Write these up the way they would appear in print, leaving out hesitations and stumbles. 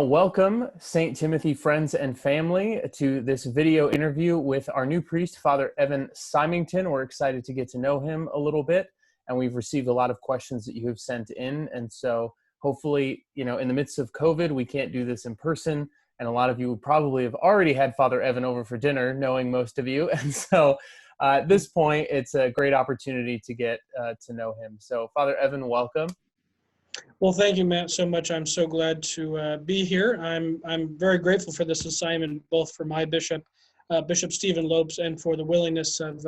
to welcome St. Timothy friends and family to this video interview with our new priest, Father Evan Simington. We're excited to get to know him a little bit, and we've received a lot of questions that you have sent in. And so hopefully, in the midst of COVID, we can't do this in person. And a lot of you would probably have already had Father Evan over for dinner, knowing most of you. And so at this point, it's a great opportunity to get to know him. So Father Evan, welcome. Well, thank you, Matt, so much. I'm so glad to be here. I'm very grateful for this assignment, both for my bishop, Bishop Stephen Lopes, and for the willingness of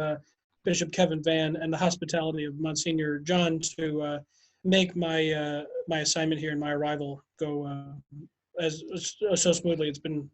Bishop Kevin Van and the hospitality of Monsignor John to make my my assignment here and my arrival go so smoothly. It's been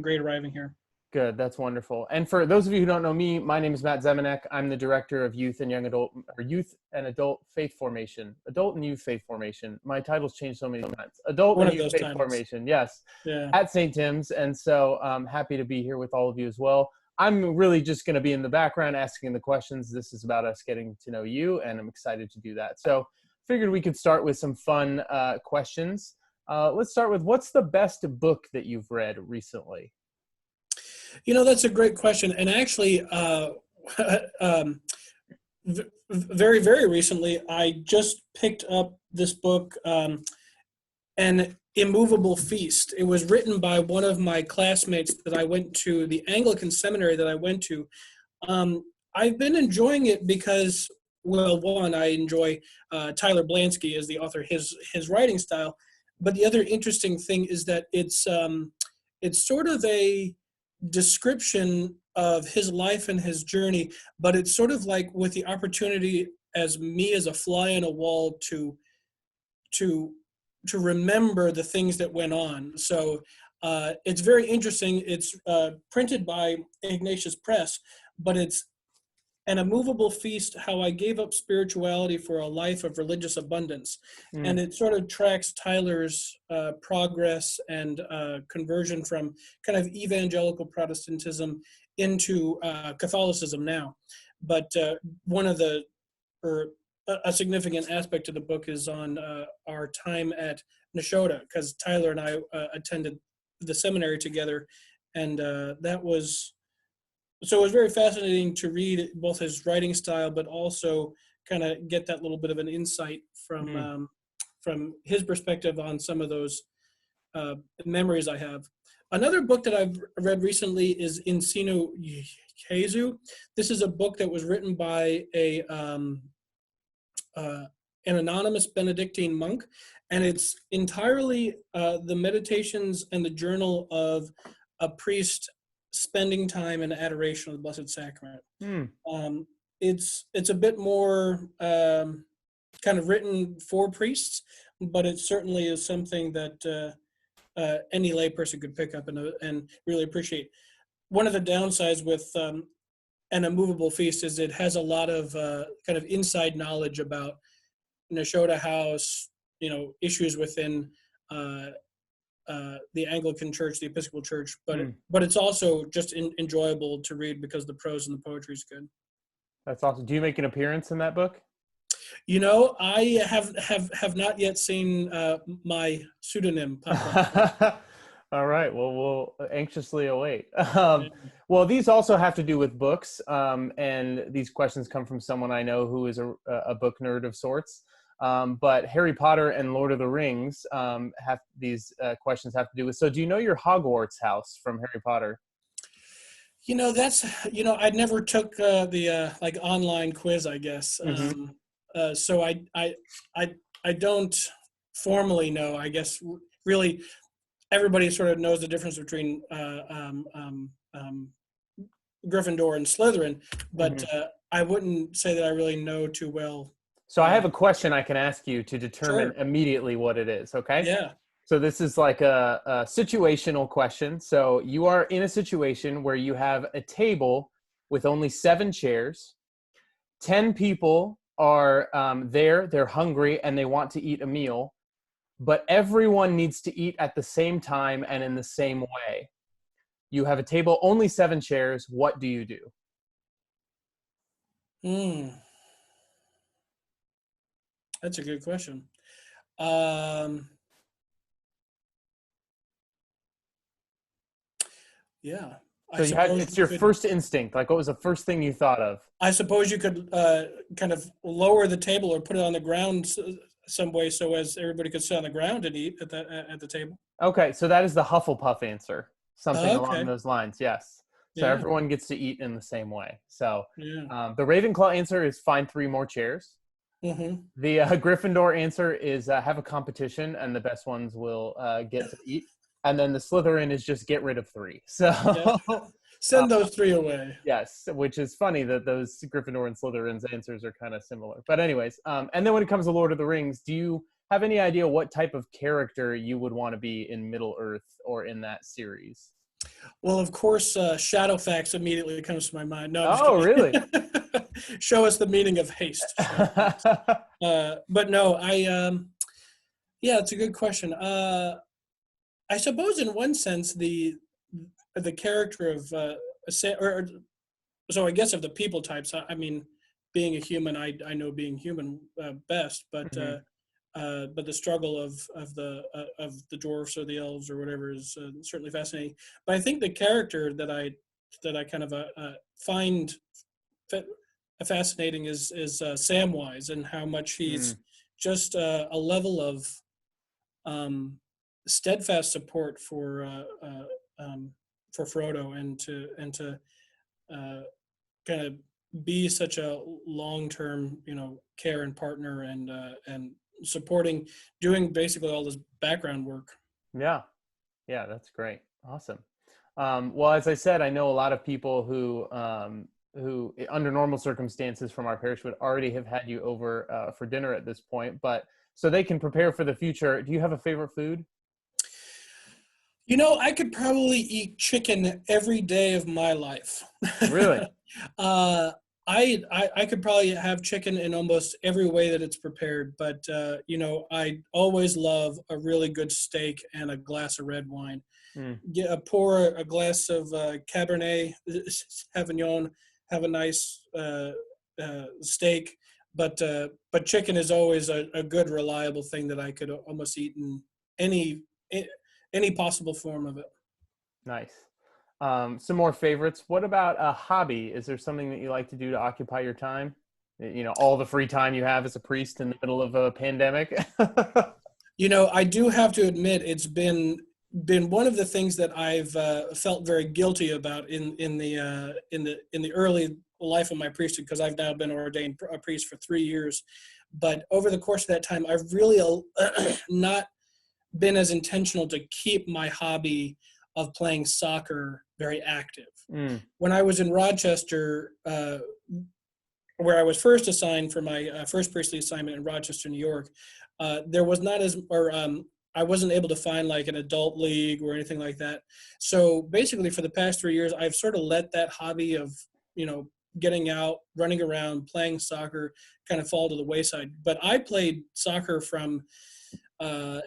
great arriving here. Good, that's wonderful. And for those of you who don't know me, my name is Matt Zemenek. I'm the director of youth and adult faith formation, adult and youth faith formation. My title's changed so many times. Adult and youth faith formation, yes, yeah. At St. Tim's. And so I'm happy to be here with all of you as well. I'm really just going to be in the background asking the questions. This is about us getting to know you, and I'm excited to do that. So figured we could start with some fun questions. Let's start with, what's the best book that you've read recently? That's a great question. And actually, very, very recently, I just picked up this book, An Immovable Feast. It was written by one of my classmates that I went to, the Anglican Seminary that I went to. I've been enjoying it because, well, one, I enjoy Tyler Blansky as the author, his writing style. But the other interesting thing is that it's sort of a description of his life and his journey, but it's sort of like with the opportunity as me as a fly on a wall to remember the things that went on. So it's very interesting. It's printed by Ignatius Press, but it's An Immovable Feast, How I Gave Up Spirituality for a Life of Religious Abundance. And it sort of tracks Tyler's progress and conversion from kind of evangelical Protestantism into Catholicism now. But a significant aspect of the book is on our time at Nashotah, because Tyler and I attended the seminary together, and so it was very fascinating to read both his writing style, but also kind of get that little bit of an insight from his perspective on some of those memories I have. Another book that I've read recently is In Sinu Jesu. This is a book that was written by an anonymous Benedictine monk, and it's entirely the meditations and the journal of a priest spending time in adoration of the Blessed Sacrament. It's a bit more kind of written for priests, but it certainly is something that any layperson could pick up and really appreciate. One of the downsides with An Immovable Feast is it has a lot of kind of inside knowledge about Nashotah House, issues within the Anglican Church, the Episcopal Church, but it's also just enjoyable to read because the prose and the poetry is good. That's awesome. Do you make an appearance in that book? I have not yet seen my pseudonym pop up. All right. Well, we'll anxiously await. Well, these also have to do with books, and these questions come from someone I know who is a book nerd of sorts. But Harry Potter and Lord of the Rings have these questions have to do with. So do you know your Hogwarts house from Harry Potter? That's, I never took the like online quiz, I guess. So I don't formally know, I guess. Really, everybody sort of knows the difference between Gryffindor and Slytherin, but I wouldn't say that I really know too well. So I have a question I can ask you to determine immediately what it is, okay? Yeah. So this is like a situational question. So you are in a situation where you have a table with only 7 chairs. 10 people are there, they're hungry, and they want to eat a meal. But everyone needs to eat at the same time and in the same way. You have a table, only 7 chairs. What do you do? That's a good question. Yeah. So it's your first instinct. Like, what was the first thing you thought of? I suppose you could kind of lower the table or put it on the ground some way so as everybody could sit on the ground and eat at the table. Okay, so that is the Hufflepuff answer. Something along Okay. those lines, yes. So Yeah. everyone gets to eat in the same way. So Yeah. the Ravenclaw answer is find 3 more chairs. Mm-hmm. The Gryffindor answer is have a competition, and the best ones will get to eat. And then the Slytherin is just get rid of 3. So send those 3 away. yes, which is funny that those Gryffindor and Slytherin's answers are kind of similar. But anyways, and then when it comes to Lord of the Rings, do you have any idea what type of character you would want to be in Middle Earth or in that series? Well, of course, Shadowfax immediately comes to my mind. No, Oh, really? Show us the meaning of haste. But no, yeah, it's a good question. I suppose in one sense, the character of, so I guess of the people types, I mean, being a human, I know being human best, but the struggle of the dwarfs or the elves or whatever is certainly fascinating. But I think the character that I kind of find fascinating is Samwise, and how much he's just a level of steadfast support for Frodo, and to kind of be such a long-term, care and partner, and supporting, doing basically all this background work. Yeah, that's great. Awesome. Well, as I said, I know a lot of people who under normal circumstances from our parish would already have had you over for dinner at this point, but so they can prepare for the future. Do you have a favorite food? I could probably eat chicken every day of my life. Really? I could probably have chicken in almost every way that it's prepared, but I always love a really good steak and a glass of red wine. Pour a glass of Cabernet Sauvignon, have a nice steak, but chicken is always a good, reliable thing that I could almost eat in any possible form of it. Nice. Some more favorites. What about a hobby? Is there something that you like to do to occupy your time? All the free time you have as a priest in the middle of a pandemic. I do have to admit, it's been one of the things that I've felt very guilty about in the early life of my priesthood, because I've now been ordained a priest for 3 years. But over the course of that time, I've really not been as intentional to keep my hobby of playing soccer very active. When I was in Rochester, where I was first assigned for my first priestly assignment in Rochester, New York, there was not I wasn't able to find like an adult league or anything like that. So basically for the past 3 years, I've sort of let that hobby of, getting out, running around, playing soccer kind of fall to the wayside. But I played soccer from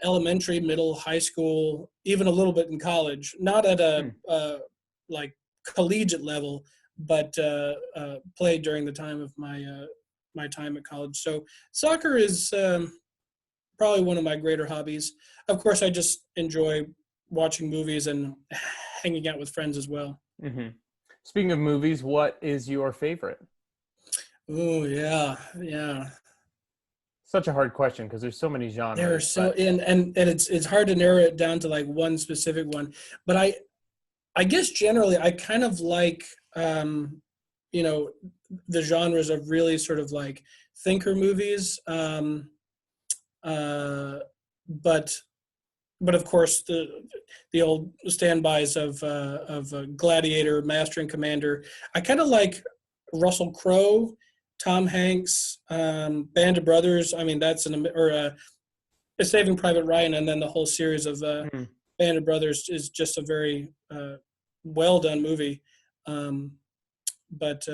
elementary, middle, high school, even a little bit in college, not at a like collegiate level, but played during the time of my time at college. So soccer is probably one of my greater hobbies. Of course, I just enjoy watching movies and hanging out with friends as well. Mm-hmm. Speaking of movies, what is your favorite? Oh, yeah. Such a hard question because there's so many genres. There are so, and it's hard to narrow it down to like one specific one. But I guess generally I kind of like the genres of really sort of like thinker movies. But of course the old standbys of Gladiator, Master and Commander. I kind of like Russell Crowe, Tom Hanks, Band of Brothers. I mean, that's Saving Private Ryan, and then the whole series of Band of Brothers is just a very well done movie. But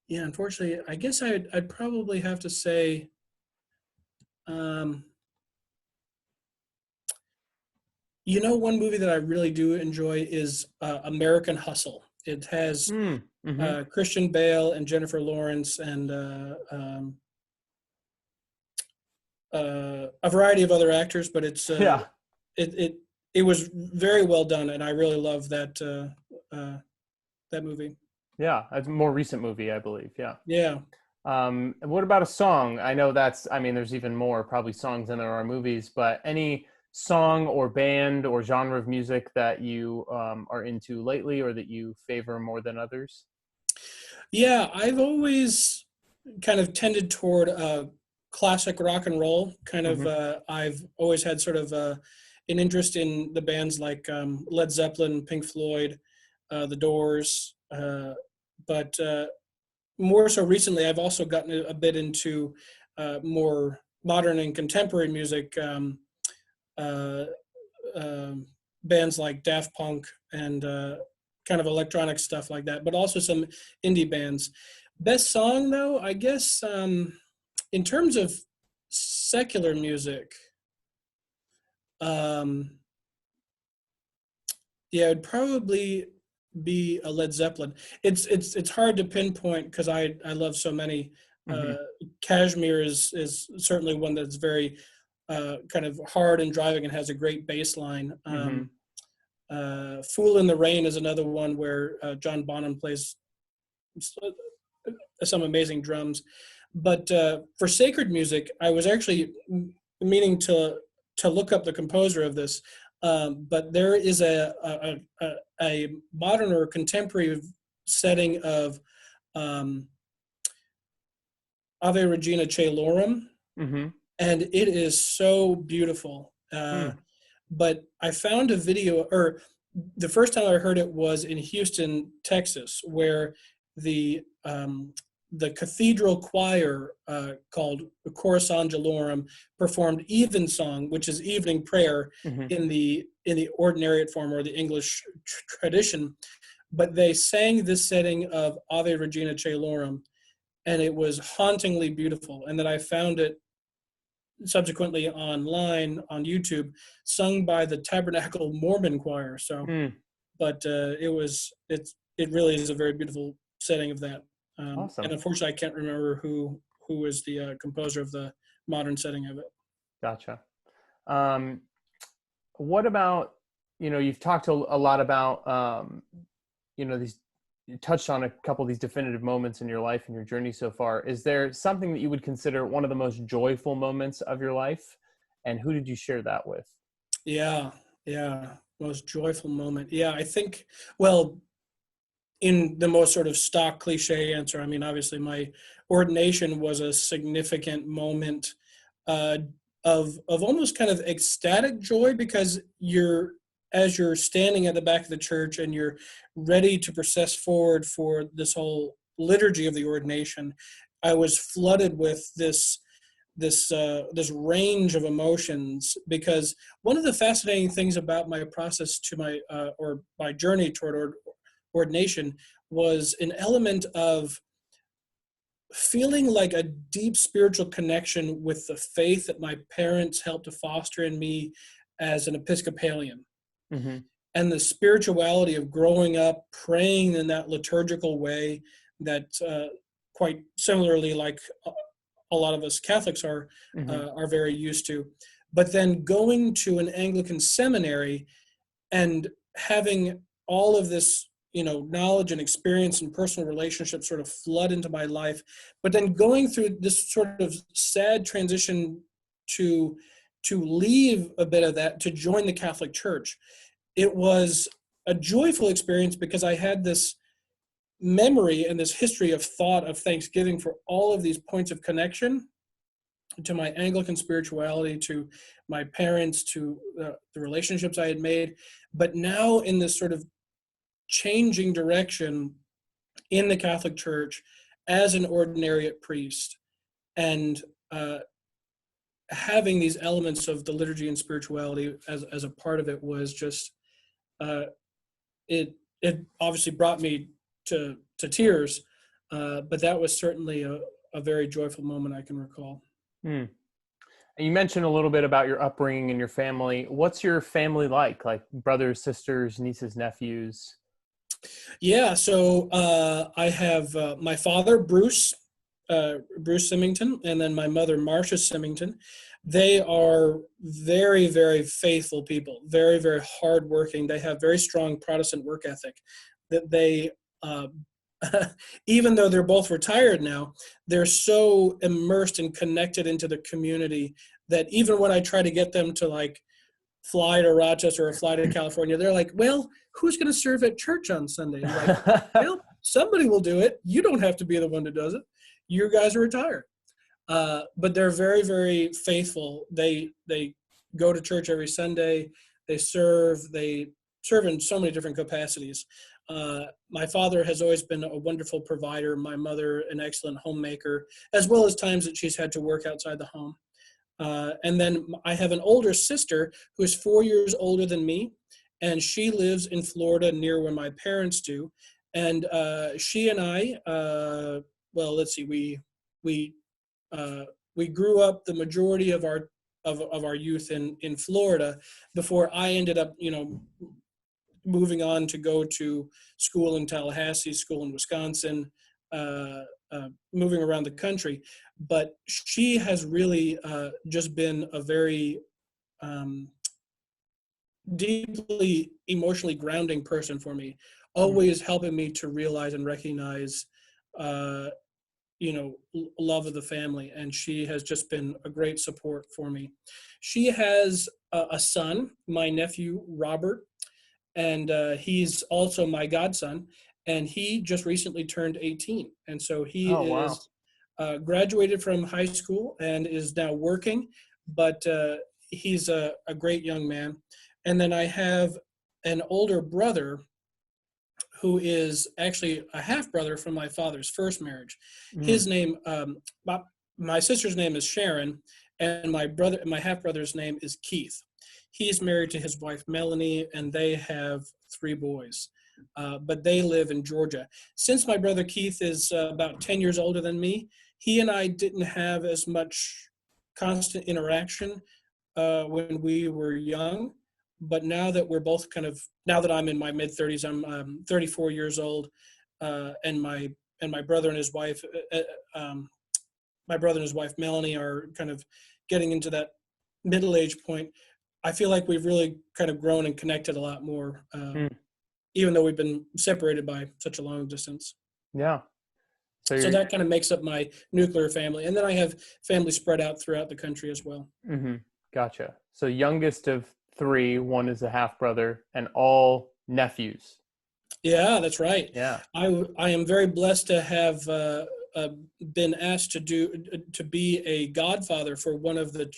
unfortunately, I guess I'd probably have to say. One movie that I really do enjoy is American Hustle. It has Christian Bale and Jennifer Lawrence and a variety of other actors, but it's it was very well done, and I really love that that movie. Yeah, it's a more recent movie, I believe. Yeah. Yeah. What about a song? I know there's even more probably songs than there are movies, but any song or band or genre of music that you are into lately or that you favor more than others? Yeah, I've always kind of tended toward classic rock and roll. Hmm. I've always had sort of an interest in the bands like Led Zeppelin, Pink Floyd, The Doors, but more so recently, I've also gotten a bit into more modern and contemporary music, uh, bands like Daft Punk and kind of electronic stuff like that, but also some indie bands. Best song, though, I guess, in terms of secular music, um, yeah, it'd probably be a Led Zeppelin. It's hard to pinpoint because I love so many. Hmm. Uh, Kashmir is certainly one that's very kind of hard and driving and has a great bass line. Hmm. Fool in the Rain is another one where John Bonham plays some amazing drums. But for sacred music, I was actually meaning to look up the composer of this. But there is a modern or contemporary setting of Ave Regina Caelorum, Hmm. and it is so beautiful. But I found a video, or the first time I heard it was in Houston, Texas, where the um, the cathedral choir called Chorus Angelorum performed evensong, which is evening prayer Hmm. in the Ordinariate form or the English tradition. But they sang this setting of Ave Regina Caelorum, and it was hauntingly beautiful. And then I found it subsequently online on YouTube, sung by the Tabernacle Mormon Choir. So, Mm. but it really is a very beautiful setting of that. And Awesome. unfortunately, I can't remember who is the composer of the modern setting of it. Gotcha. Um, what about, you've talked a lot about, these, you touched on a couple of these definitive moments in your life and your journey so far. Is there something that you would consider one of the most joyful moments of your life? And who did you share that with? Yeah, yeah, most joyful moment. Yeah, I think, well, in the most sort of stock cliche answer, I mean, obviously my ordination was a significant moment uh, of almost kind of ecstatic joy because as you're standing at the back of the church and you're ready to process forward for this whole liturgy of the ordination, I was flooded with this range of emotions because one of the fascinating things about my process to my or my journey toward ordination was an element of feeling like a deep spiritual connection with the faith that my parents helped to foster in me as an Episcopalian, Hmm. and the spirituality of growing up praying in that liturgical way that quite similarly like a lot of us Catholics Hmm. are very used to, but then going to an Anglican seminary and having all of this knowledge and experience and personal relationships sort of flood into my life, but then going through this sort of sad transition to leave a bit of that to join the Catholic Church. It was a joyful experience because I had this memory and this history of thought of thanksgiving for all of these points of connection to my Anglican spirituality, to my parents, to the relationships I had made. But now in this sort of changing direction in the Catholic Church as an ordinariate priest, and having these elements of the liturgy and spirituality as a part of it was just uh, it obviously brought me to tears, but that was certainly a very joyful moment I can recall. Mm. You mentioned a little bit about your upbringing and your family. What's your family like brothers, sisters, nieces, nephews? Yeah, so I have my father, Bruce Simington, and then my mother, Marcia Simington. They are very, very faithful people, very, very hardworking. They have very strong Protestant work ethic. that they, even though they're both retired now, they're so immersed and connected into the community that even when I try to get them to like fly to Rochester or fly to California, they're like, well, who's going to serve at church on Sunday? I'm like, well, somebody will do it. You don't have to be the one that does it. You guys are retired. But they're very, very faithful. They go to church every Sunday. They serve in so many different capacities. My father has always been a wonderful provider. My mother, an excellent homemaker, as well as times that she's had to work outside the home. And then I have an older sister who is 4 years older than me, and she lives in Florida near where my parents do. And she and I, well, let's see, we grew up the majority of our youth in Florida before I ended up, moving on to go to school in Tallahassee, school in Wisconsin, moving around the country. But she has really just been a very deeply emotionally grounding person for me, always helping me to realize and recognize love of the family, and she has just been a great support for me. She has a son, my nephew Robert, and he's also my godson, and he just recently turned 18, and so he is graduated from high school and is now working, but he's a great young man. And then I have an older brother who is actually a half-brother from my father's first marriage. His name, my sister's name is Sharon, and my half-brother's name is Keith. He's married to his wife, Melanie, and they have 3 boys, but they live in Georgia. Since my brother Keith is about 10 years older than me, he and I didn't have as much constant interaction when we were young. But now that we're both now that I'm in my mid-30s, I'm 34 years old, and my brother and his wife, Melanie, are kind of getting into that middle-age point. I feel like we've really kind of grown and connected a lot more, even though we've been separated by such a long distance. Yeah. So that kind of makes up my nuclear family. And then I have family spread out throughout the country as well. Mm-hmm. Gotcha. So youngest of 3, one is a half brother, and all nephews. Yeah, that's right. Yeah. I am very blessed to have been asked to be a godfather for one of the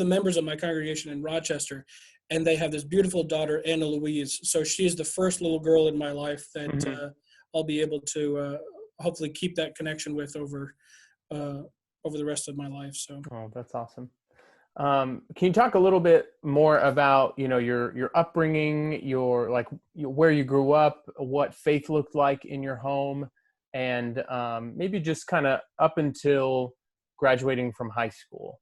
members of my congregation in Rochester, and they have this beautiful daughter, Anna Louise. So she is the first little girl in my life that I'll be able to hopefully keep that connection with over the rest of my life. So. Oh, that's awesome. Can you talk a little bit more about, your upbringing, where you grew up, what faith looked like in your home, and maybe just kind of up until graduating from high school,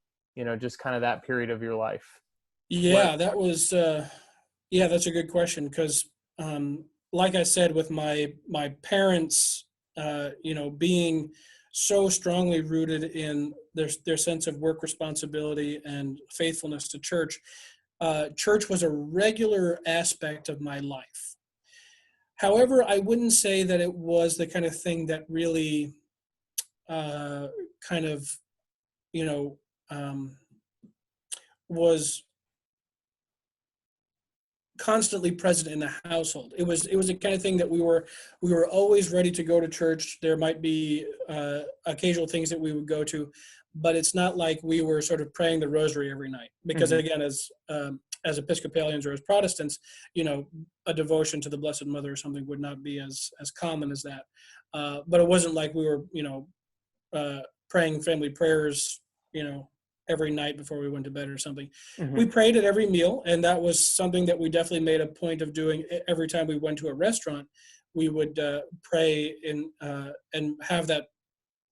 just kind of that period of your life? Yeah, that's a good question, because like I said, with my parents, being so strongly rooted in their sense of work responsibility and faithfulness to church, church was a regular aspect of my life. However, I wouldn't say that it was the kind of thing that really was constantly present in the household. It was the kind of thing that we were always ready to go to church. There might be occasional things that we would go to, but it's not like we were sort of praying the rosary every night. Because again, as Episcopalians or as Protestants, a devotion to the Blessed Mother or something would not be as common as that. But it wasn't like we were praying family prayers, every night before we went to bed or something. We prayed at every meal, and that was something that we definitely made a point of doing. Every time we went to a restaurant, we would pray and have that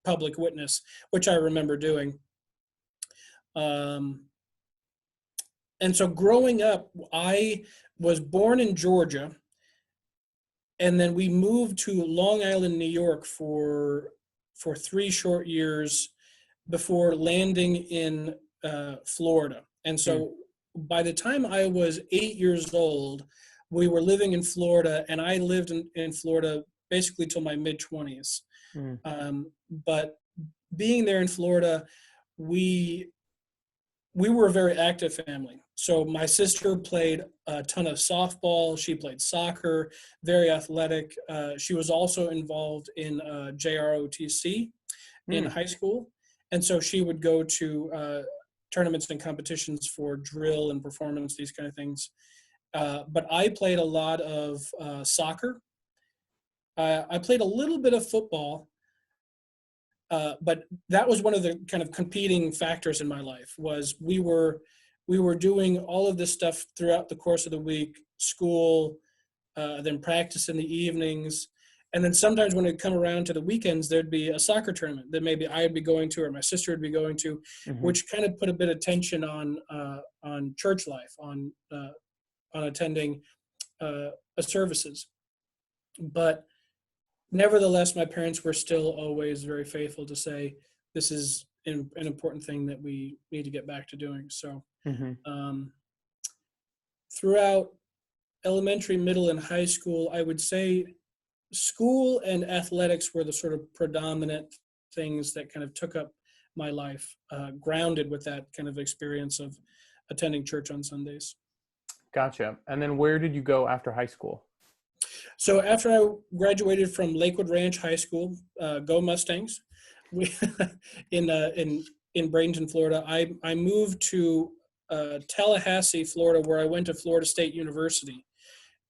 public witness, which I remember doing. And so growing up, I was born in Georgia, and then we moved to Long Island, New York for 3 short years before landing in Florida. And so by the time I was 8 years old, we were living in Florida, and I lived in Florida basically till my mid-20s. But being there in Florida, we were a very active family. So my sister played a ton of softball. She played soccer, very athletic. She was also involved in JROTC in high school. And so she would go to tournaments and competitions for drill and performance, these kind of things. But I played a lot of soccer. I played a little bit of football. But that was one of the kind of competing factors in my life. Was we were doing all of this stuff throughout the course of the week, school, then practice in the evenings, and then sometimes when it come around to the weekends, there'd be a soccer tournament that maybe I would be going to or my sister would be going to, which kind of put a bit of tension on church life, on attending services, but. Nevertheless, my parents were still always very faithful to say, this is an important thing that we need to get back to doing. So throughout elementary, middle, and high school, I would say school and athletics were the sort of predominant things that kind of took up my life, grounded with that kind of experience of attending church on Sundays. Gotcha. And then where did you go after high school? So after I graduated from Lakewood Ranch High School, go Mustangs, in Bradenton, Florida, I moved to Tallahassee, Florida, where I went to Florida State University,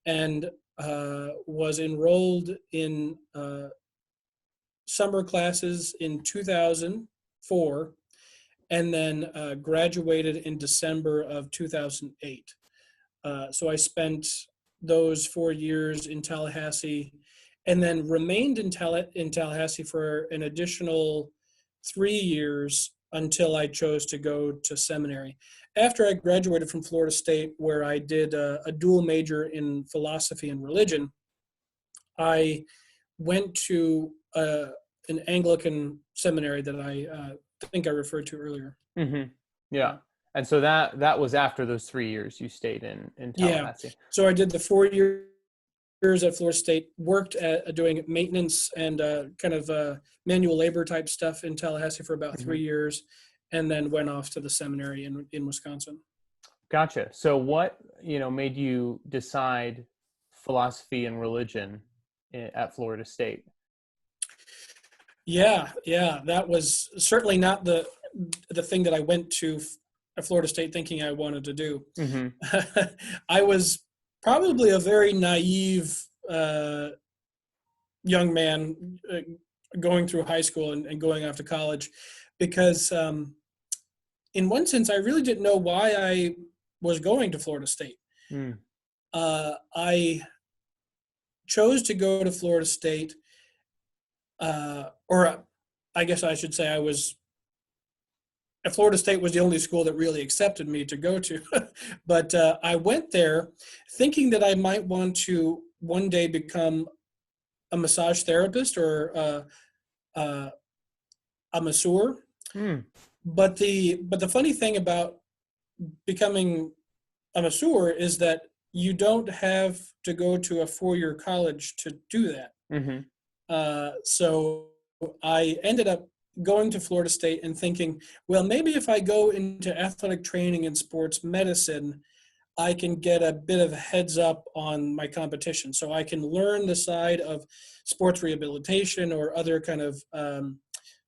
and was enrolled in summer classes in 2004, and then graduated in December of 2008. So I spent those 4 years in Tallahassee, and then remained in Tallahassee for an additional 3 years until I chose to go to seminary. After I graduated from Florida State, where I did a dual major in philosophy and religion, I went to an Anglican seminary that I think I referred to earlier. Yeah. And so that was after those 3 years you stayed in Tallahassee. Yeah. So I did the 4 years at Florida State, worked at doing maintenance and kind of manual labor type stuff in Tallahassee for about 3 years, and then went off to the seminary in Wisconsin. Gotcha. So what, made you decide philosophy and religion at Florida State? Yeah. That was certainly not the thing that I went to Florida State thinking I wanted to do. I was probably a very naive young man going through high school and going off to college, because in one sense, I really didn't know why I was going to Florida State. I chose to go to Florida State, or I guess I should say Florida State was the only school that really accepted me to go to. But I went there thinking that I might want to one day become a massage therapist or a masseur. But the funny thing about becoming a masseur is that you don't have to go to a 4-year college to do that. So I ended up going to Florida State and thinking, well, maybe if I go into athletic training and sports medicine, I can get a bit of a heads up on my competition. So I can learn the side of sports rehabilitation or other kind of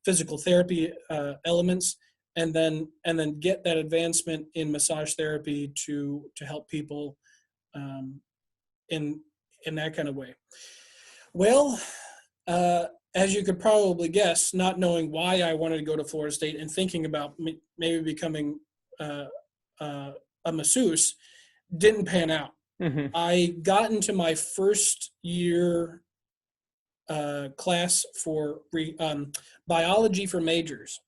physical therapy elements, and then get that advancement in massage therapy to help people in that kind of way. Well, as you could probably guess, not knowing why I wanted to go to Florida State and thinking about maybe becoming a masseuse, didn't pan out. I got into my first year class for biology for majors,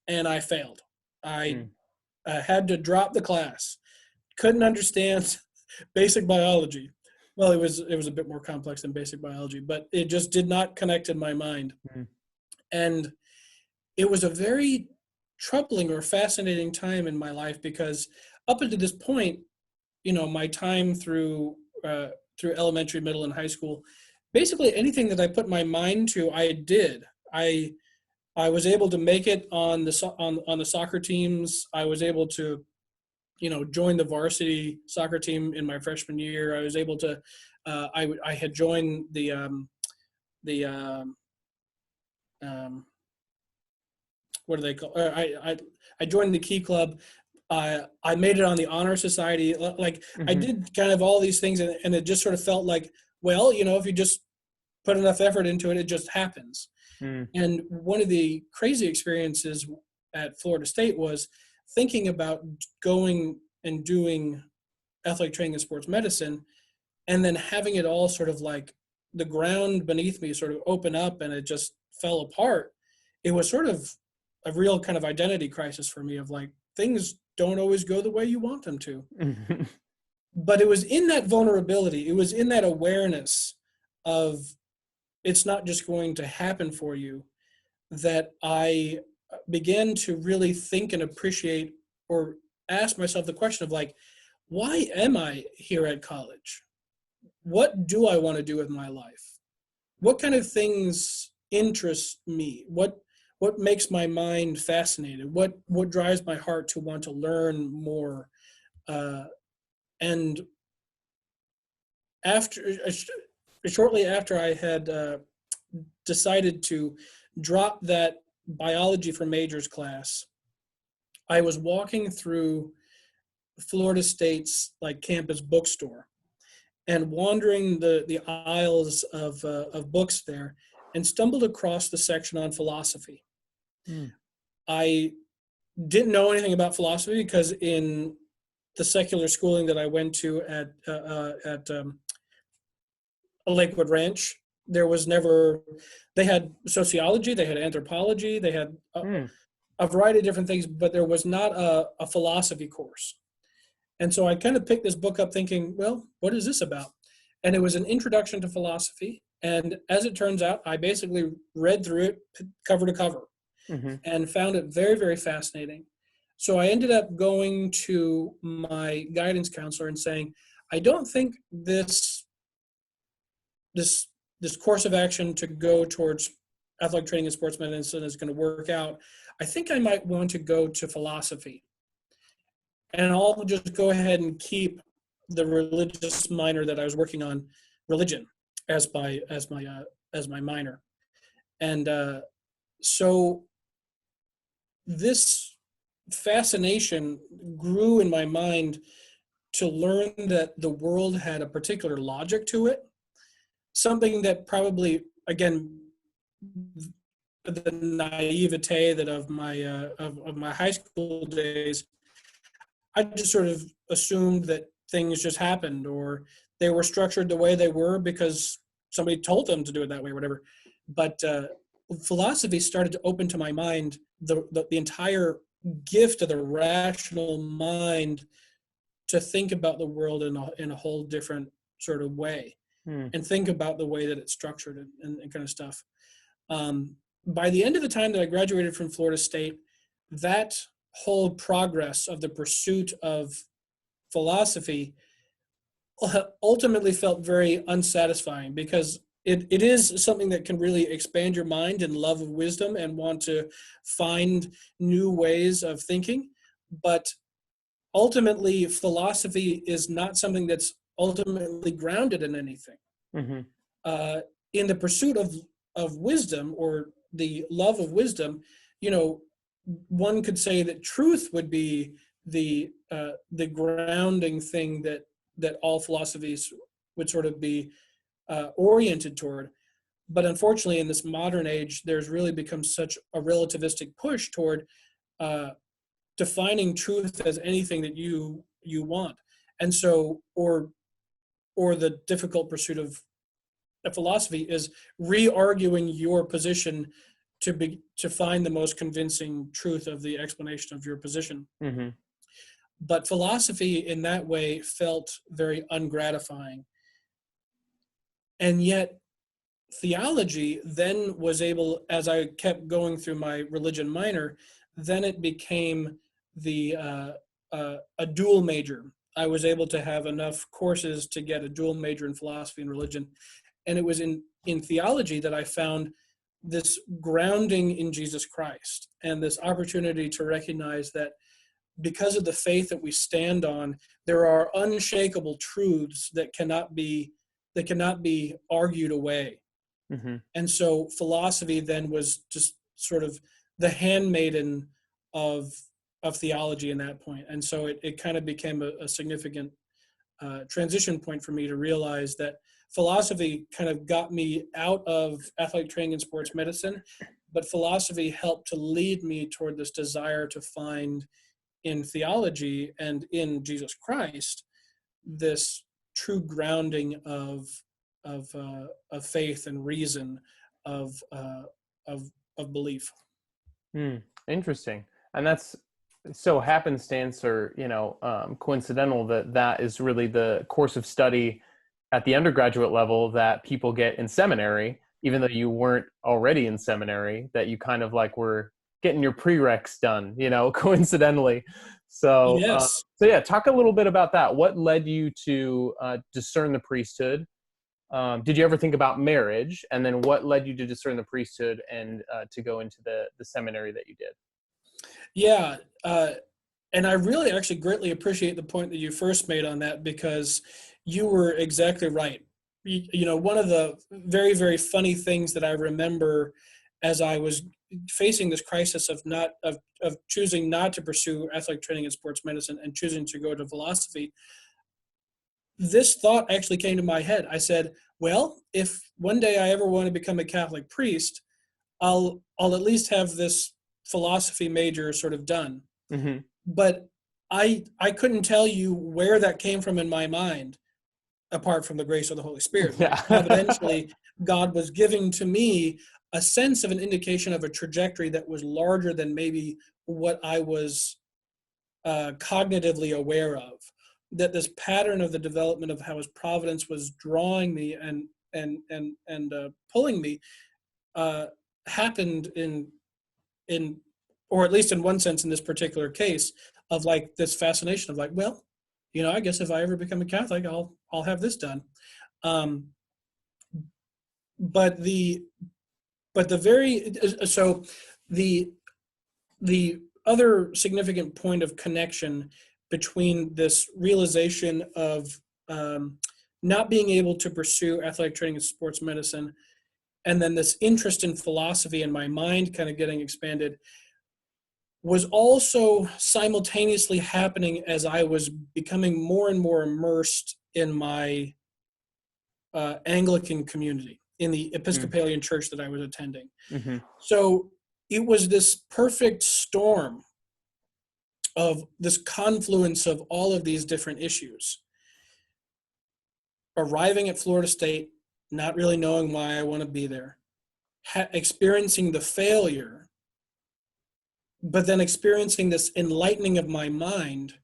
and I failed. I had to drop the class. Couldn't understand basic biology. Well, it was a bit more complex than basic biology, but it just did not connect in my mind. And it was a very troubling or fascinating time in my life, because up until this point, my time through elementary, middle, and high school, basically anything that I put my mind to, I did. I was able to make it on the soccer teams. I was able to, join the varsity soccer team in my freshman year. I was able to. I had joined the what do they call? I joined the Key Club. I made it on the Honor Society. Like I did kind of all these things, and it just sort of felt like, well, if you just put enough effort into it, it just happens. And one of the crazy experiences at Florida State was thinking about going and doing athletic training and sports medicine, and then having it all sort of like the ground beneath me sort of open up, and it just fell apart. It was sort of a real kind of identity crisis for me, of like, things don't always go the way you want them to. But it was in that vulnerability, it was in that awareness of it's not just going to happen for you, that I began to really think and appreciate, or ask myself the question of like, why am I here at college? What do I want to do with my life? What kind of things interest me? What makes my mind fascinated? What drives my heart to want to learn more? And shortly after I had decided to drop that biology for majors class, I was walking through Florida State's like campus bookstore and wandering the aisles of books there, and stumbled across the section on philosophy. I didn't know anything about philosophy because in the secular schooling that I went to at Lakewood Ranch, there was never, they had sociology, they had anthropology, they had a variety of different things, but there was not a philosophy course. And so I kind of picked this book up thinking, well, what is this about? And it was an introduction to philosophy. And as it turns out, I basically read through it cover to cover and found it very, very fascinating. So I ended up going to my guidance counselor and saying, I don't think this course of action to go towards athletic training and sports medicine is going to work out. I think I might want to go to philosophy. And I'll just go ahead and keep the religious minor that I was working on, religion, as my minor. And so this fascination grew in my mind to learn that the world had a particular logic to it, something that probably, again, the naivete that of my high school days, I just sort of assumed that things just happened, or they were structured the way they were because somebody told them to do it that way or whatever. But philosophy started to open to my mind the entire gift of the rational mind to think about the world in a whole different sort of way, and think about the way that it's structured and kind of stuff. By the end of the time that I graduated from Florida State, that whole progress of the pursuit of philosophy ultimately felt very unsatisfying, because it is something that can really expand your mind and love of wisdom and want to find new ways of thinking. But ultimately, philosophy is not something that's ultimately grounded in anything. In the pursuit of wisdom, or the love of wisdom, one could say that truth would be the grounding thing that all philosophies would sort of be oriented toward. But unfortunately, in this modern age, there's really become such a relativistic push toward defining truth as anything that you want. And so, or the difficult pursuit of philosophy is re-arguing your position to find the most convincing truth of the explanation of your position. But philosophy in that way felt very ungratifying. And yet theology then was able, as I kept going through my religion minor, then it became the a dual major. I was able to have enough courses to get a dual major in philosophy and religion. And it was in theology that I found this grounding in Jesus Christ and this opportunity to recognize that because of the faith that we stand on, there are unshakable truths that cannot be argued away. Mm-hmm. And so philosophy then was just sort of the handmaiden of theology in that point. And so it kind of became a significant transition point for me to realize that philosophy kind of got me out of athletic training and sports medicine, but philosophy helped to lead me toward this desire to find in theology and in Jesus Christ this true grounding of faith and reason, of belief. Interesting. And that's so happenstance or coincidental that is really the course of study at the undergraduate level that people get in seminary, even though you weren't already in seminary, that you kind of like were getting your prereqs done, coincidentally. So, yes. Talk a little bit about that. What led you to discern the priesthood? Did you ever think about marriage? And then what led you to discern the priesthood and to go into the seminary that you did? Yeah. And I really actually greatly appreciate the point that you first made on that, because you were exactly right. One of the very, very funny things that I remember as I was facing this crisis of choosing not to pursue athletic training and sports medicine and choosing to go to philosophy, this thought actually came to my head. I said, well, if one day I ever want to become a Catholic priest, I'll at least have this philosophy major sort of done. Mm-hmm. But I couldn't tell you where that came from in my mind, apart from the grace of the Holy Spirit. Yeah. Evidently, God was giving to me a sense of an indication of a trajectory that was larger than maybe what I was cognitively aware of. That this pattern of the development of how His providence was drawing me and pulling me happened in, or at least in one sense in this particular case, of like this fascination of like, well, I guess if I ever become a Catholic, I'll have this done. But the other significant point of connection between this realization of not being able to pursue athletic training and sports medicine, and then this interest in philosophy and my mind kind of getting expanded, was also simultaneously happening as I was becoming more and more immersed in my Anglican community, in the Episcopalian church that I was attending. Mm-hmm. So it was this perfect storm of this confluence of all of these different issues. Arriving at Florida State, not really knowing why I want to be there, experiencing the failure, but then experiencing this enlightening of my mind,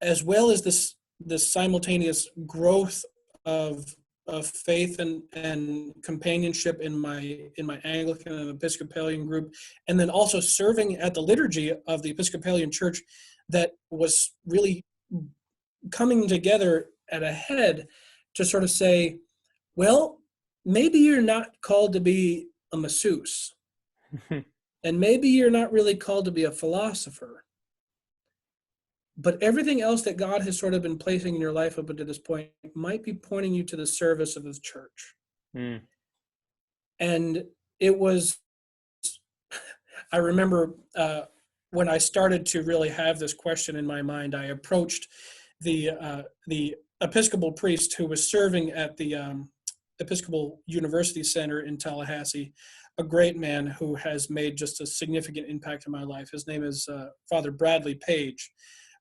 as well as this simultaneous growth of faith and companionship in my Anglican and Episcopalian group, and then also serving at the liturgy of the Episcopalian Church that was really coming together at a head to sort of say, well, maybe you're not called to be a masseuse, and maybe you're not really called to be a philosopher, but everything else that God has sort of been placing in your life up until this point might be pointing you to the service of His church. And it was, I remember when I started to really have this question in my mind, I approached the Episcopal priest who was serving at the Episcopal University Center in Tallahassee, a great man who has made just a significant impact in my life. His name is Father Bradley Page,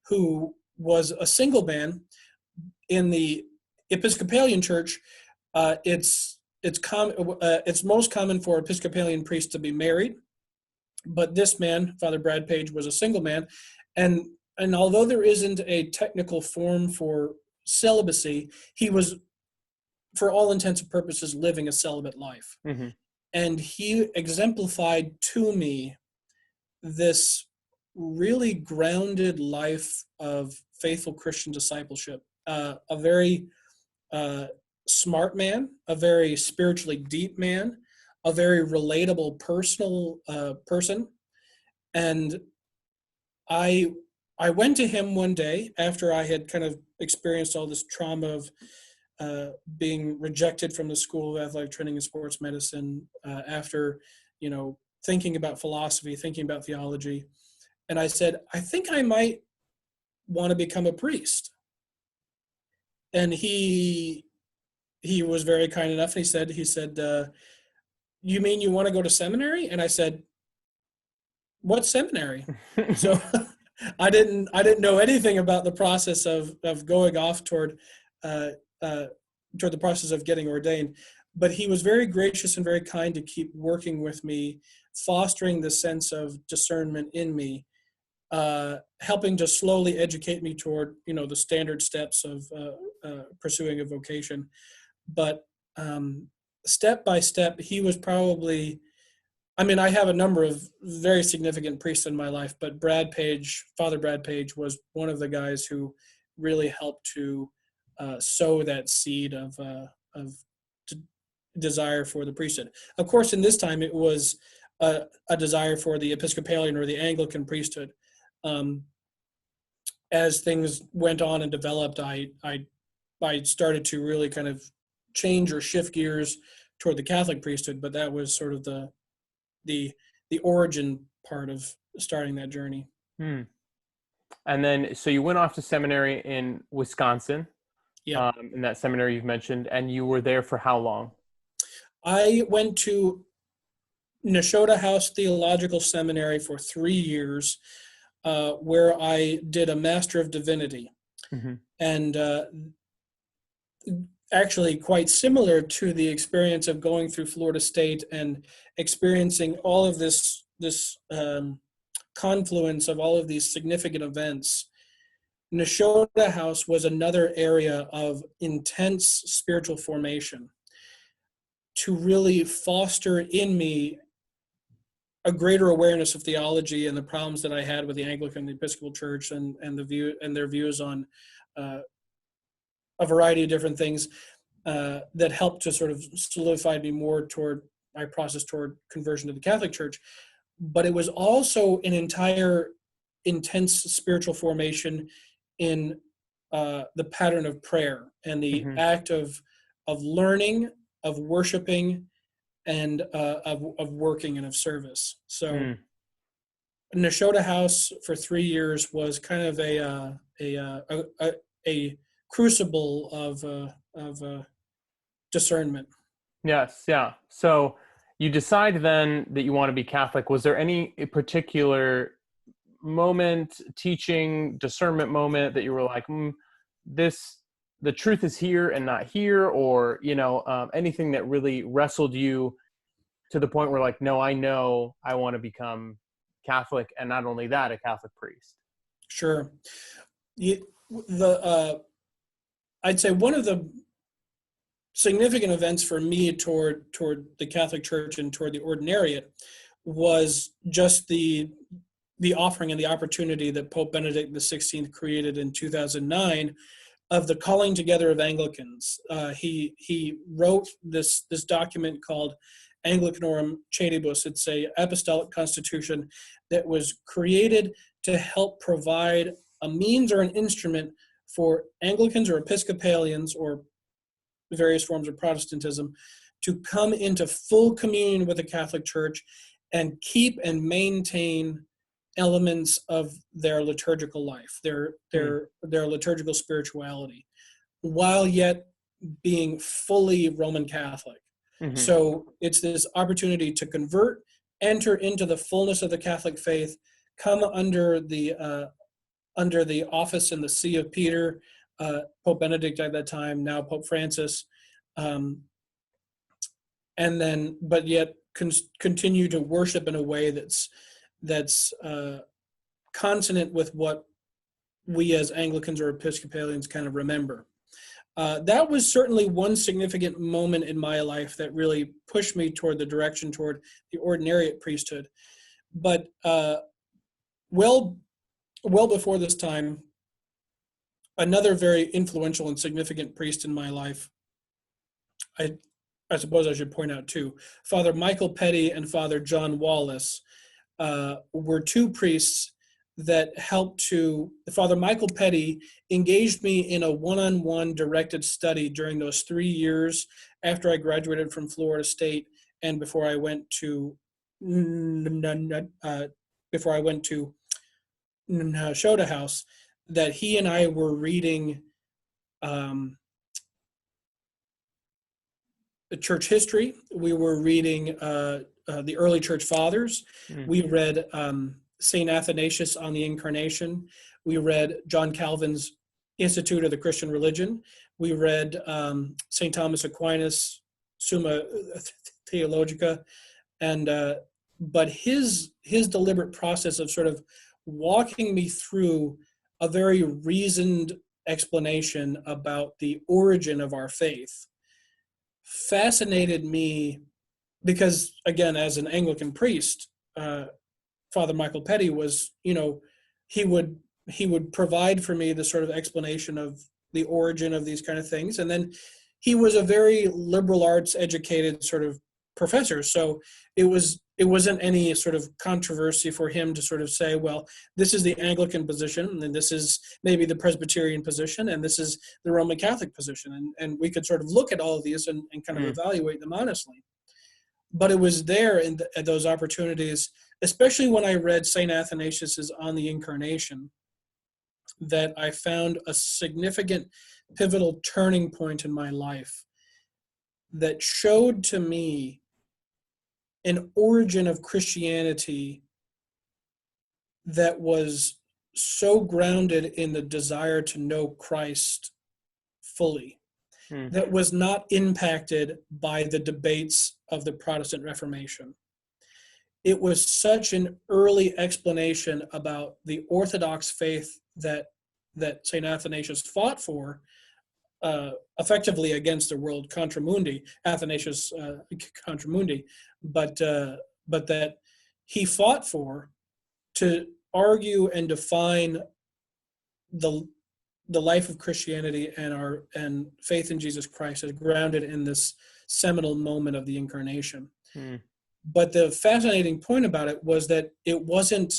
who was a single man in the Episcopalian Church. It's most common for Episcopalian priests to be married, but this man, Father Brad Page, was a single man, and although there isn't a technical form for celibacy, he was, for all intents and purposes, living a celibate life. Mm-hmm. And he exemplified to me this really grounded life of faithful Christian discipleship. A very smart man, a very spiritually deep man, a very relatable, personal person. And I went to him one day after I had kind of experienced all this trauma of being rejected from the School of Athletic Training and Sports Medicine, after, thinking about philosophy, thinking about theology. And I said, I think I might want to become a priest. And he was very kind enough. And he said, you mean you want to go to seminary? And I said, what seminary? So I didn't know anything about the process of going off toward the process of getting ordained. But he was very gracious and very kind to keep working with me, fostering the sense of discernment in me, helping to slowly educate me toward, the standard steps of pursuing a vocation. But step by step, he was probably, I have a number of very significant priests in my life, but Father Brad Page was one of the guys who really helped to sow that seed of desire for the priesthood. Of course, in this time, it was a desire for the Episcopalian or the Anglican priesthood. As things went on and developed, I started to really kind of change or shift gears toward the Catholic priesthood, but that was sort of the origin part of starting that journey. And then, so you went off to seminary in Wisconsin. Yeah. In that seminary you've mentioned, and you were there for how long? I went to Nashotah House Theological Seminary for 3 years, where I did a Master of Divinity. Mm-hmm. And actually quite similar to the experience of going through Florida State and experiencing all of this confluence of all of these significant events. Nashotah House was another area of intense spiritual formation to really foster in me a greater awareness of theology and the problems that I had with the Anglican and the Episcopal Church and their views on a variety of different things that helped to sort of solidify me more toward my process toward conversion to the Catholic Church. But it was also an entire intense spiritual formation in the pattern of prayer and the act of learning, of worshiping, and of working and of service. So Nashotah House for 3 years was kind of a crucible of discernment. Yes, yeah. So you decide then that you want to be Catholic. Was there any particular moment, teaching, discernment moment that you were like, the truth is here and not here, or anything that really wrestled you to the point where like, no, I know I want to become Catholic, and not only that, a Catholic priest? Sure. I'd say one of the significant events for me toward the Catholic Church and toward the Ordinariate was just the offering and the opportunity that Pope Benedict XVI created in 2009 of the calling together of Anglicans. He wrote this document called Anglicanorum Cedibus. It's a apostolic constitution that was created to help provide a means or an instrument for Anglicans or Episcopalians or various forms of Protestantism to come into full communion with the Catholic Church and keep and maintain elements of their liturgical life, their liturgical spirituality, while yet being fully Roman Catholic. Mm-hmm. So it's this opportunity to convert, enter into the fullness of the Catholic faith, come under the office and the see of Peter, Pope Benedict at that time, now Pope Francis, and then, but yet continue to worship in a way that's consonant with what we as Anglicans or Episcopalians kind of remember. That was certainly one significant moment in my life that really pushed me toward the direction toward the Ordinariate priesthood. But well before this time, another very influential and significant priest in my life, I suppose I should point out too, Father Michael Petty and Father John Wallace were two priests that helped to. Father Michael Petty engaged me in a one-on-one directed study during those 3 years after I graduated from Florida State and before I went to Shoda House, that he and I were reading the church history. We were reading the early church fathers. We read St. Athanasius on the Incarnation. We read John Calvin's Institute of the Christian Religion. We read St. Thomas Aquinas' Summa Theologica. And but his deliberate process of sort of walking me through a very reasoned explanation about the origin of our faith fascinated me, because again, as an Anglican priest, Father Michael Petty was, he would provide for me the sort of explanation of the origin of these kind of things. And then he was a very liberal arts educated sort of professor. So it wasn't any sort of controversy for him to sort of say, well, this is the Anglican position, and this is maybe the Presbyterian position, and this is the Roman Catholic position. And we could sort of look at all of these and kind of evaluate them honestly. But it was there at those opportunities, especially when I read St. Athanasius's On the Incarnation, that I found a significant pivotal turning point in my life that showed to me an origin of Christianity that was so grounded in the desire to know Christ fully, that was not impacted by the debates of the Protestant Reformation. It was such an early explanation about the Orthodox faith that St. Athanasius fought for, effectively against the world contra mundi, Athanasius contra mundi, but that he fought for, to argue and define the life of Christianity and faith in Jesus Christ as grounded in this seminal moment of the Incarnation. But the fascinating point about it was that it wasn't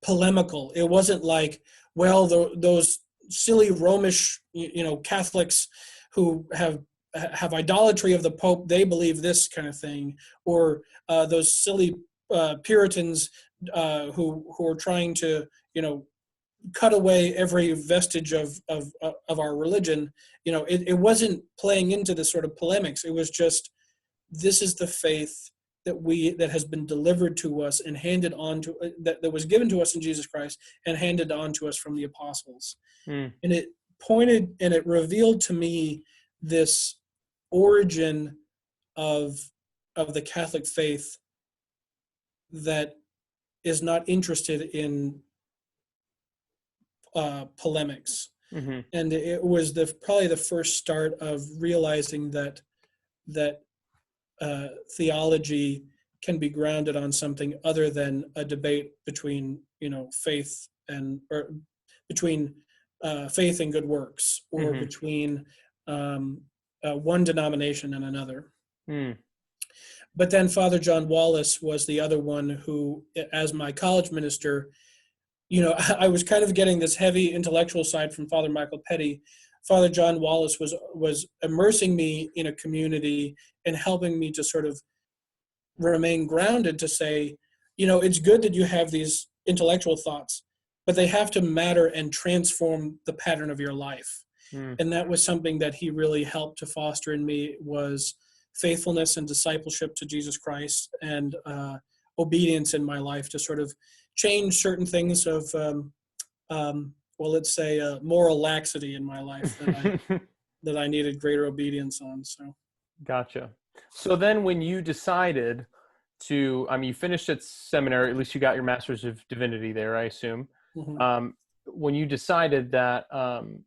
polemical. It wasn't like, well, those silly Romish, Catholics who have idolatry of the Pope, they believe this kind of thing, or those silly Puritans who are trying to, cut away every vestige of our religion. It wasn't playing into this sort of polemics. It was just, this is the faith that has been delivered to us and handed on to that was given to us in Jesus Christ and handed on to us from the apostles. And it pointed and it revealed to me this origin of the Catholic faith that is not interested in polemics. And it was probably the first start of realizing that theology can be grounded on something other than a debate between faith and faith and good works, or between one denomination and another. But then Father John Wallace was the other one who, as my college minister, I was kind of getting this heavy intellectual side from Father Michael Petty. Father John Wallace was immersing me in a community and helping me to sort of remain grounded, to say, it's good that you have these intellectual thoughts, but they have to matter and transform the pattern of your life. And that was something that he really helped to foster in me, was faithfulness and discipleship to Jesus Christ, and obedience in my life to sort of change certain things of, let's say, moral laxity in my life that I needed greater obedience on. So, gotcha. So then, when you decided to, you finished at seminary, at least you got your Master's of Divinity there, I assume. When you decided that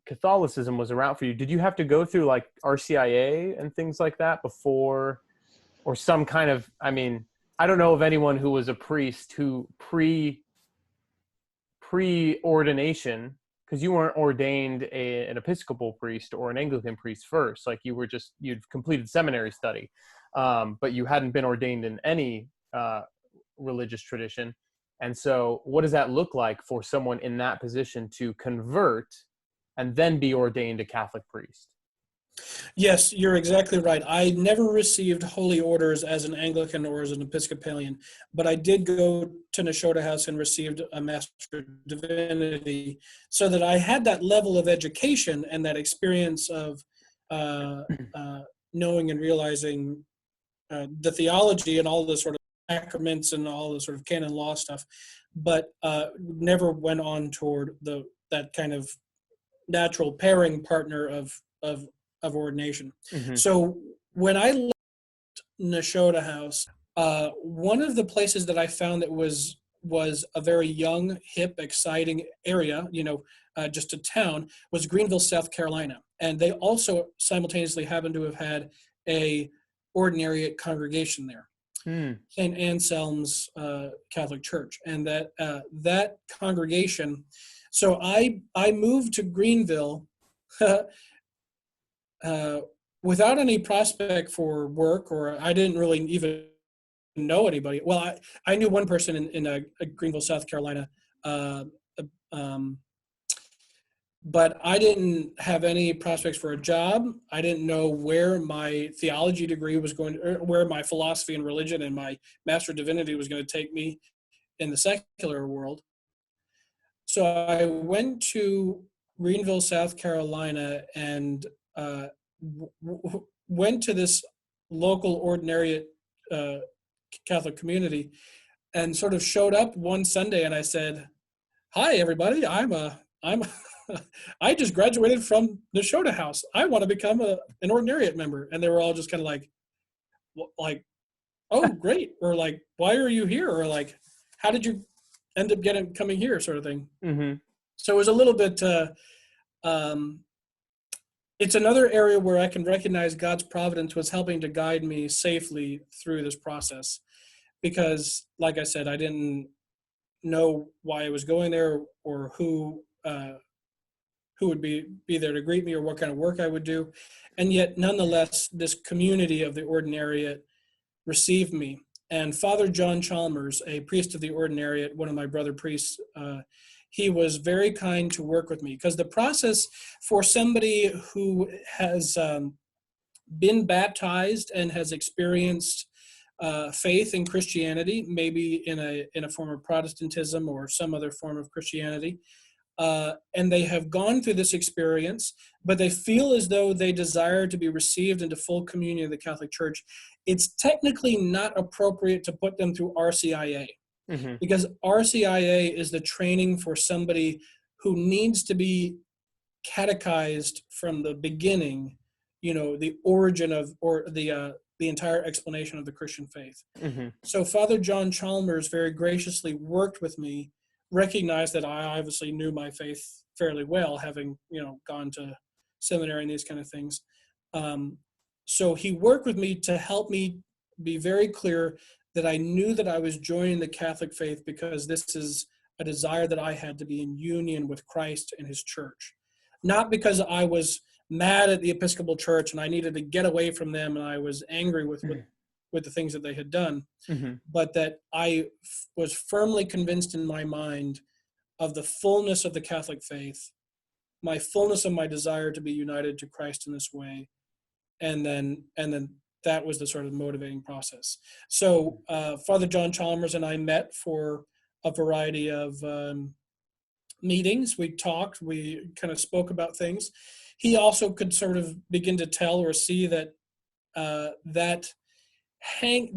Catholicism was a route for you, did you have to go through like RCIA and things like that before, or some kind of, I don't know of anyone who was a priest who pre-ordination, because you weren't ordained an Episcopal priest or an Anglican priest first. Like you'd completed seminary study, but you hadn't been ordained in any religious tradition. And so what does that look like for someone in that position to convert and then be ordained a Catholic priest? Yes, you're exactly right. I never received holy orders as an Anglican or as an Episcopalian, but I did go to Nashotah House and received a Master of Divinity, so that I had that level of education and that experience of knowing and realizing the theology and all the sort of sacraments and all the sort of canon law stuff, but never went on toward that kind of natural pairing partner of ordination. Mm-hmm. So when I left Nashotah House, one of the places that I found that was a very young, hip, exciting area, just a town, was Greenville, South Carolina. And they also simultaneously happened to have had a Ordinariate congregation there, St. Anselm's Catholic Church. And that congregation, so I moved to Greenville without any prospect for work, or I didn't really even know anybody. Well, I knew one person in Greenville, South Carolina, but I didn't have any prospects for a job. I didn't know where my theology degree was going, or where my philosophy and religion and my Master of Divinity was going to take me in the secular world. So I went to Greenville, South Carolina, and went to this local Ordinariate Catholic community, and sort of showed up one Sunday, and I said, "Hi, everybody! I just graduated from Nashotah House. I want to become an Ordinariate member." And they were all just kind of like, "Oh, great!" Or like, "Why are you here?" Or like, "How did you end up coming here?" Sort of thing. Mm-hmm. So it was a little bit. It's another area where I can recognize God's providence was helping to guide me safely through this process, because, like I said, I didn't know why I was going there, or who would be there to greet me, or what kind of work I would do. And yet, nonetheless, this community of the Ordinariate received me. And Father John Chalmers, a priest of the Ordinariate, one of my brother priests, he was very kind to work with me, because the process for somebody who has been baptized and has experienced faith in Christianity, maybe in a form of Protestantism or some other form of Christianity, and they have gone through this experience, but they feel as though they desire to be received into full communion of the Catholic Church, it's technically not appropriate to put them through RCIA. Mm-hmm. Because RCIA is the training for somebody who needs to be catechized from the beginning, the origin of, or the entire explanation of the Christian faith. Mm-hmm. So Father John Chalmers very graciously worked with me, recognized that I obviously knew my faith fairly well, having gone to seminary and these kind of things. So he worked with me to help me be very clear that I knew that I was joining the Catholic faith because this is a desire that I had to be in union with Christ and his church. Not because I was mad at the Episcopal Church and I needed to get away from them and I was angry with the things that they had done, but that I was firmly convinced in my mind of the fullness of the Catholic faith, my fullness of my desire to be united to Christ in this way, and then that was the sort of motivating process. So Father John Chalmers and I met for a variety of meetings. We talked, we kind of spoke about things. He also could sort of begin to tell or see that that hanging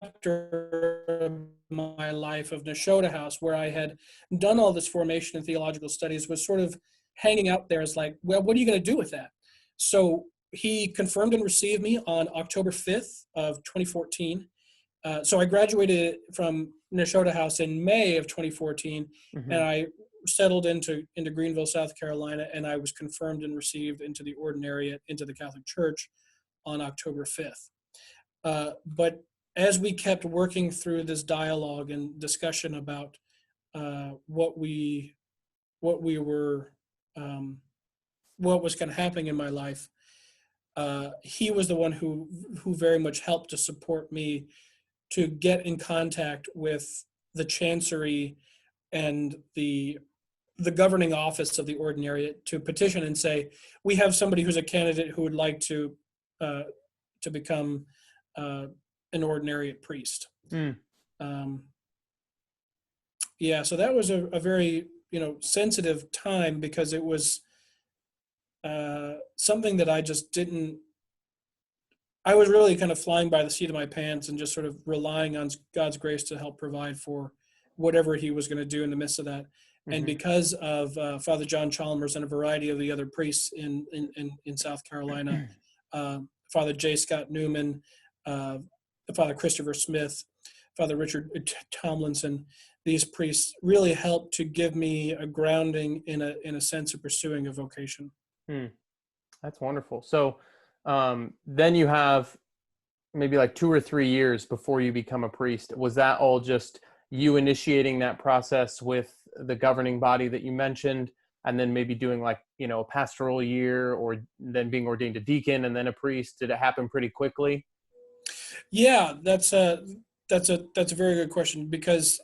chapter of my life of Nashotah House, where I had done all this formation and theological studies, was sort of hanging out there as like, well, what are you going to do with that? So he confirmed and received me on October 5th of 2014. So I graduated from Nashotah House in May of 2014, and I settled into Greenville, South Carolina, and I was confirmed and received into the Ordinariate, into the Catholic Church on October 5th. But as we kept working through this dialogue and discussion about what was kind of happening in my life, he was the one who very much helped to support me to get in contact with the chancery and the governing office of the Ordinariate to petition and say, we have somebody who's a candidate who would like to become an Ordinariate priest. Yeah, so that was a very sensitive time, because it was something that I just didn't. I was really kind of flying by the seat of my pants and just sort of relying on God's grace to help provide for whatever he was going to do in the midst of that. And because of Father John Chalmers and a variety of the other priests in South Carolina, Father J. Scott Newman, Father Christopher Smith, Father Richard Tomlinson, these priests really helped to give me a grounding in a sense of pursuing a vocation. That's wonderful. So then you have maybe like 2 or 3 years before you become a priest. Was that all just you initiating that process with the governing body that you mentioned, and then maybe doing like, a pastoral year, or then being ordained a deacon and then a priest? Did it happen pretty quickly? Yeah, that's a very good question, because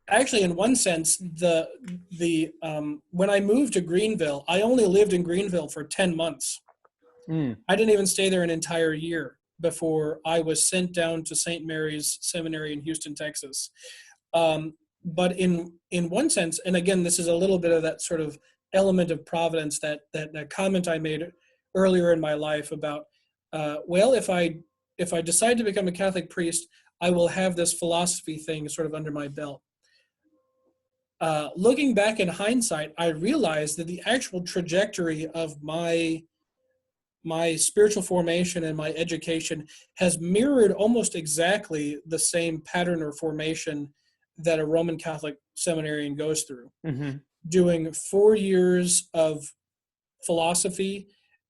actually, in one sense, when I moved to Greenville, I only lived in Greenville for 10 months. I didn't even stay there an entire year before I was sent down to St. Mary's Seminary in Houston, Texas. But in one sense, and again, this is a little bit of that sort of element of providence, that comment I made earlier in my life about, well, if I decide to become a Catholic priest, I will have this philosophy thing sort of under my belt. Looking back in hindsight, I realized that the actual trajectory of my spiritual formation and my education has mirrored almost exactly the same pattern or formation that a Roman Catholic seminarian goes through. Doing 4 years of philosophy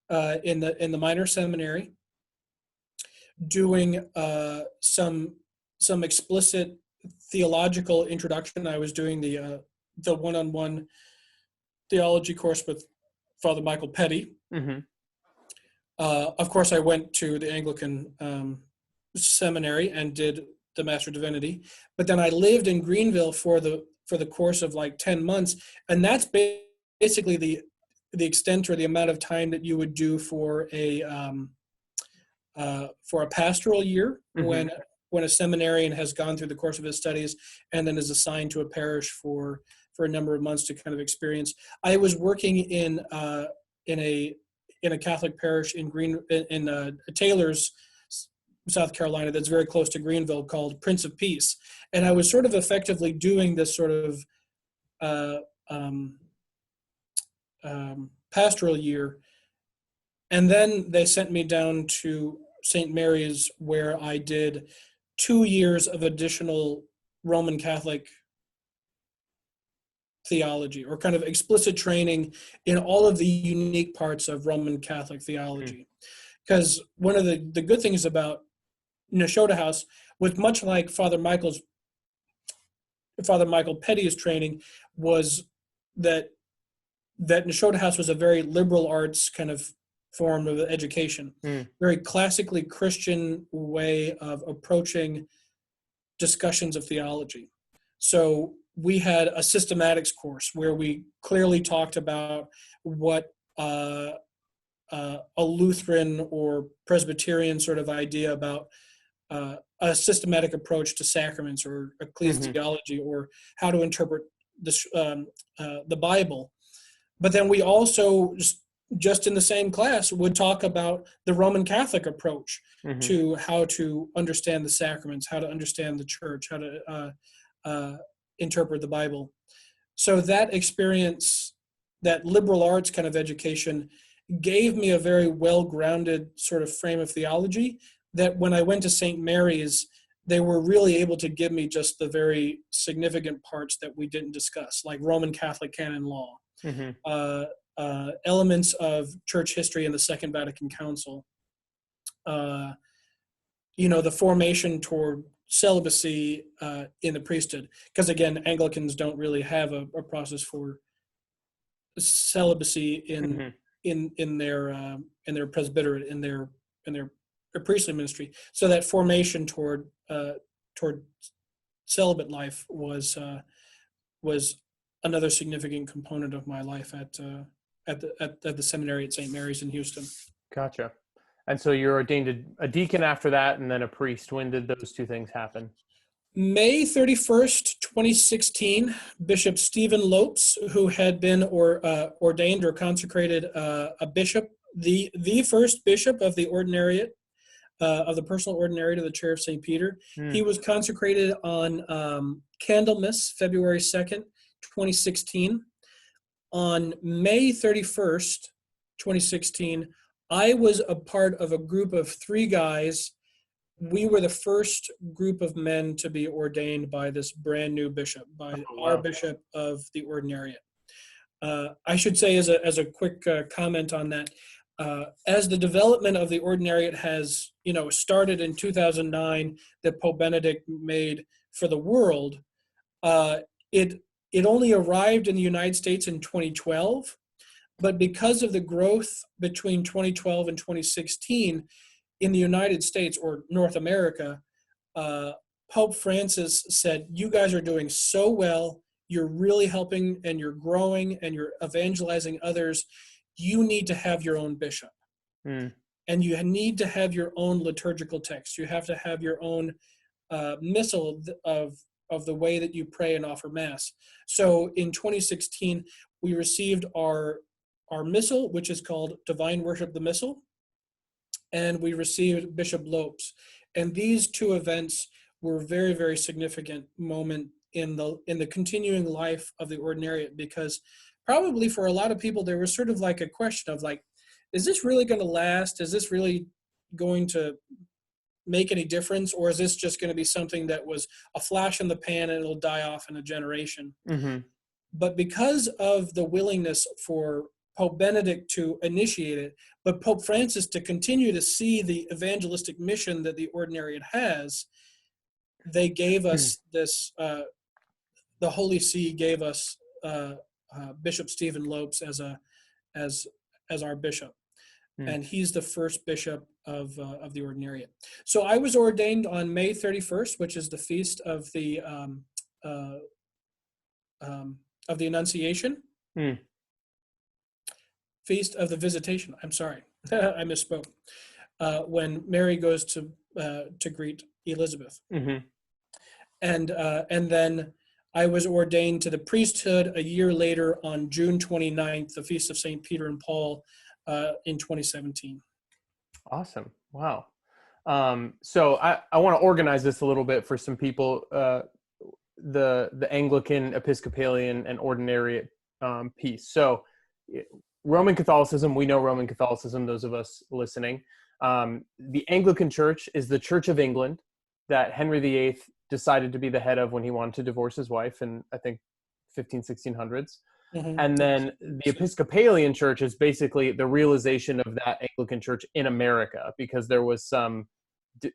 in the minor seminary, doing some explicit theological introduction. I was doing the one-on-one theology course with Father Michael Petty. Of course, I went to the Anglican Seminary and did the Master of Divinity, but then I lived in Greenville for the course of like 10 months, and that's basically the extent or the amount of time that you would do for a pastoral year, when a seminarian has gone through the course of his studies and then is assigned to a parish for a number of months to kind of experience. I was working in a Catholic parish in Taylor's, South Carolina, that's very close to Greenville, called Prince of Peace, and I was sort of effectively doing this sort of pastoral year, and then they sent me down to St. Mary's, where I did 2 years of additional Roman Catholic theology, or kind of explicit training in all of the unique parts of Roman Catholic theology. Because one of the good things about Nashotah House, with much like Father Michael Petty's training, was that Nashotah House was a very liberal arts kind of form of education, very classically Christian way of approaching discussions of theology. So we had a systematics course where we clearly talked about what a Lutheran or Presbyterian sort of idea about a systematic approach to sacraments or ecclesiology, or how to interpret this, the Bible. But then we also, just in the same class, would talk about the Roman Catholic approach to how to understand the sacraments, how to understand the church, how to interpret the Bible. So that experience, that liberal arts kind of education, gave me a very well-grounded sort of frame of theology, that when I went to St. Mary's, they were really able to give me just the very significant parts that we didn't discuss, like Roman Catholic canon law, elements of church history in the Second Vatican Council, the formation toward celibacy in the priesthood, because again, Anglicans don't really have a process for celibacy in their presbyterate, in their priestly ministry. So that formation toward celibate life was another significant component of my life at the seminary at St. Mary's in Houston. Gotcha. And so you're ordained a deacon after that, and then a priest. When did those two things happen? May 31st, 2016, Bishop Stephen Lopes, who had been ordained or consecrated a bishop, the first bishop of the Ordinariate, of the personal Ordinariate of the Chair of St. Peter. He was consecrated on Candlemas, February 2nd, 2016. On May 31st, 2016, I was a part of a group of 3 guys. We were the first group of men to be ordained by this brand new bishop, by our bishop of the Ordinariate. I should say, as a quick comment on that, as the development of the Ordinariate has, started in 2009, that Pope Benedict made for the world, it only arrived in the United States in 2012, but because of the growth between 2012 and 2016 in the United States or North America, Pope Francis said, "You guys are doing so well. You're really helping, and you're growing, and you're evangelizing others. You need to have your own bishop. And you need to have your own liturgical text. You have to have your own missal of the way that you pray and offer Mass." So in 2016, we received our missal, which is called Divine Worship the Missal, and we received Bishop Lopes. And these two events were very, very significant moment in the continuing life of the Ordinariate, because probably for a lot of people, there was sort of like a question of like, is this really going to last? Is this really going to make any difference? Or is this just going to be something that was a flash in the pan and it'll die off in a generation? But because of the willingness for Pope Benedict to initiate it, but Pope Francis to continue to see the evangelistic mission that the Ordinariate has, they gave us this, the Holy See gave us Bishop Stephen Lopes as our bishop. And he's the first bishop of the Ordinariate. So I was ordained on May 31st, which is the feast of the Annunciation. Feast of the Visitation. I'm sorry, I misspoke. When Mary goes to greet Elizabeth, and then I was ordained to the priesthood a year later on June 29th, the feast of St. Peter and Paul, in 2017. Awesome! Wow. So I want to organize this a little bit for some people. The Anglican, Episcopalian, and Ordinariate piece. So Roman Catholicism, we know Roman Catholicism, those of us listening. The Anglican Church is the Church of England that Henry VIII decided to be the head of when he wanted to divorce his wife in, I think, 1600s. And then the Episcopalian Church is basically the realization of that Anglican Church in America, because there was some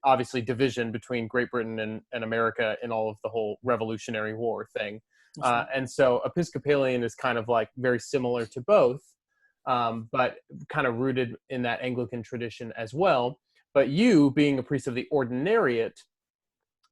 obviously division between Great Britain and America in all of the whole Revolutionary War thing. And so Episcopalian is kind of like very similar to both, but kind of rooted in that Anglican tradition as well. But you, being a priest of the Ordinariate,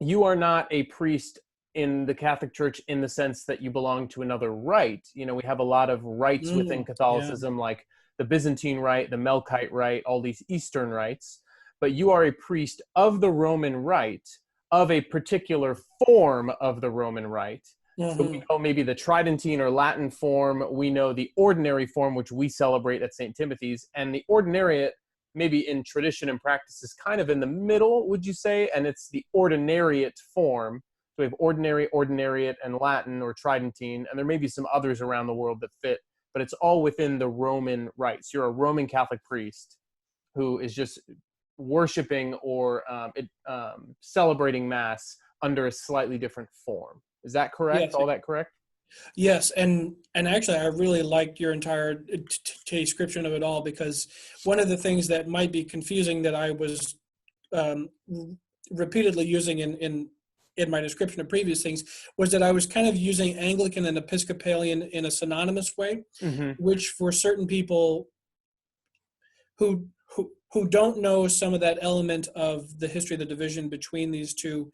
you are not a priest in the Catholic Church in the sense that you belong to another rite. We have a lot of rites within Catholicism, like the Byzantine rite, the Melkite rite, all these Eastern rites. But you are a priest of the Roman rite, of a particular form of the Roman rite. So we know maybe the Tridentine or Latin form. We know the ordinary form, which we celebrate at St. Timothy's. And the Ordinariate, maybe in tradition and practice, is kind of in the middle, would you say? And it's the Ordinariate form. So we have Ordinary, Ordinariate, and Latin or Tridentine. And there may be some others around the world that fit, but it's all within the Roman rites. You're a Roman Catholic priest who is just worshiping or celebrating Mass under a slightly different form. Is that correct? Yes. All that correct? Yes, and actually I really liked your entire description of it all, because one of the things that might be confusing that I was repeatedly using in my description of previous things was that I was kind of using Anglican and Episcopalian in a synonymous way, which for certain people who don't know some of that element of the history of the division between these two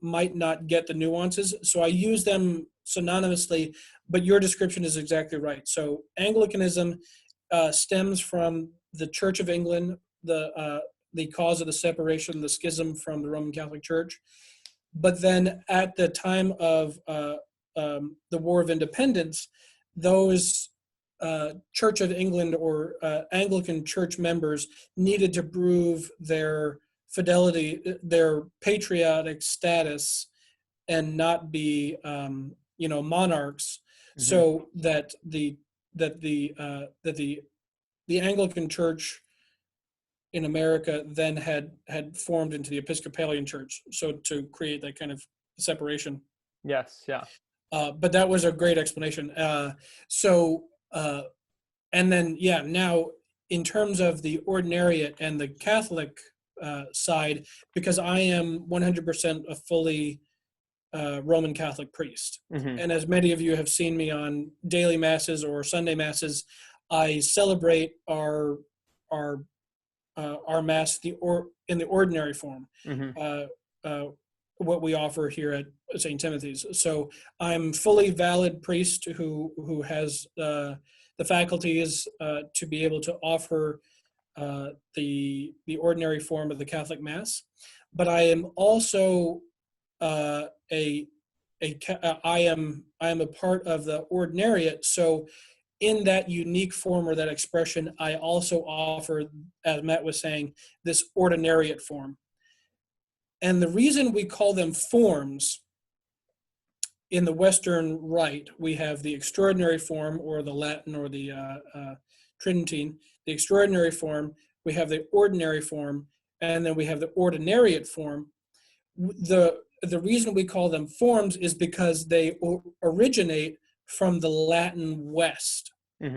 might not get the nuances. So I use them synonymously, but your description is exactly right. So Anglicanism stems from the Church of England, the cause of the separation, the schism from the Roman Catholic Church. But then at the time of the War of Independence, those Church of England or Anglican church members needed to prove their fidelity, their patriotic status, and not be, monarchs. So that the Anglican Church in America then had formed into the Episcopalian Church, so to create that kind of separation. Yes, yeah. But that was a great explanation. And then, now in terms of the Ordinariate and the Catholic side, because I am 100% a fully Roman Catholic priest. And as many of you have seen me on daily masses or Sunday masses, I celebrate our mass in the ordinary form, what we offer here at St. Timothy's. So I'm fully valid priest who has the faculties to be able to offer the ordinary form of the Catholic Mass, but I am also I am a part of the Ordinariate. So in that unique form or that expression, I also offer, as Matt was saying, this Ordinariate form. And the reason we call them forms in the Western Rite, we have the extraordinary form, or the Latin, or the Tridentine, the extraordinary form, we have the ordinary form, and then we have the Ordinariate form. The reason we call them forms is because they originate from the Latin West.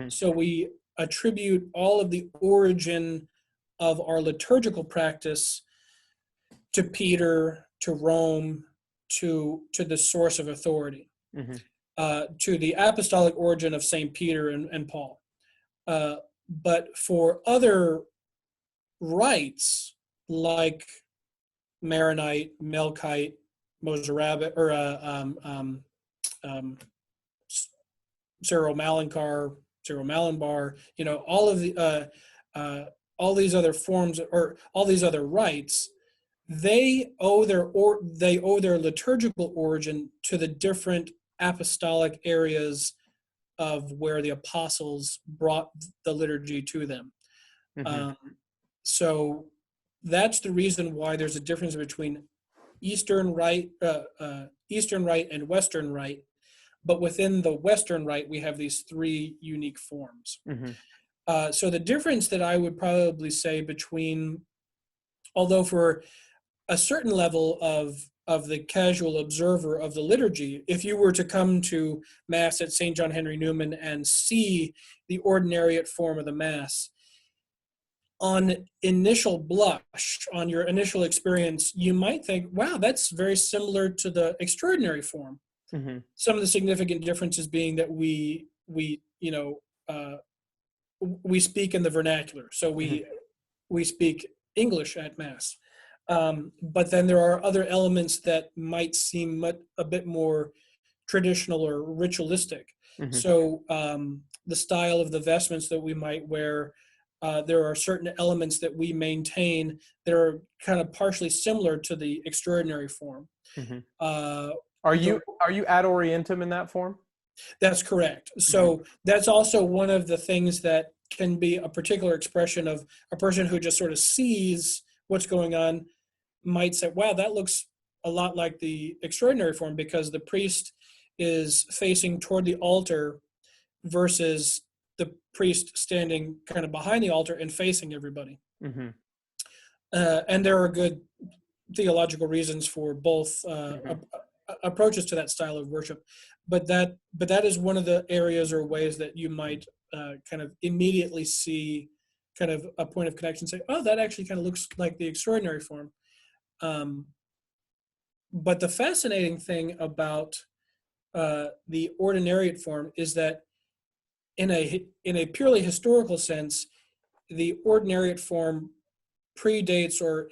So we attribute all of the origin of our liturgical practice to Peter, to Rome, to the source of authority, to the apostolic origin of St. Peter and Paul. But for other rites like Maronite, Melkite, Mozarabic, or Syro-Malankar, Syro-Malambar, all these other forms or all these other rites, they owe their liturgical origin to the different apostolic areas of where the apostles brought the liturgy to them. So that's the reason why there's a difference between Eastern Rite and Western Rite. But within the Western Rite, we have these three unique forms. So the difference that I would probably say between, although for a certain level of the casual observer of the liturgy, if you were to come to Mass at Saint John Henry Newman and see the Ordinariate form of the Mass, on initial blush, on your initial experience, you might think, wow, that's very similar to the extraordinary form. Some of the significant differences being that we speak in the vernacular, so we speak English at Mass. But then there are other elements that might seem a bit more traditional or ritualistic. So the style of the vestments that we might wear, there are certain elements that we maintain that are kind of partially similar to the extraordinary form. Are you ad orientem in that form? That's correct. So that's also one of the things that can be a particular expression of a person who just sort of sees what's going on, might say, wow, that looks a lot like the extraordinary form, because the priest is facing toward the altar versus the priest standing kind of behind the altar and facing everybody. And there are good theological reasons for both approaches to that style of worship, but that is one of the areas or ways that you might kind of immediately see kind of a point of connection, say, oh, that actually kind of looks like the extraordinary form. But the fascinating thing about the ordinariate form is that in a purely historical sense, the ordinariate form predates or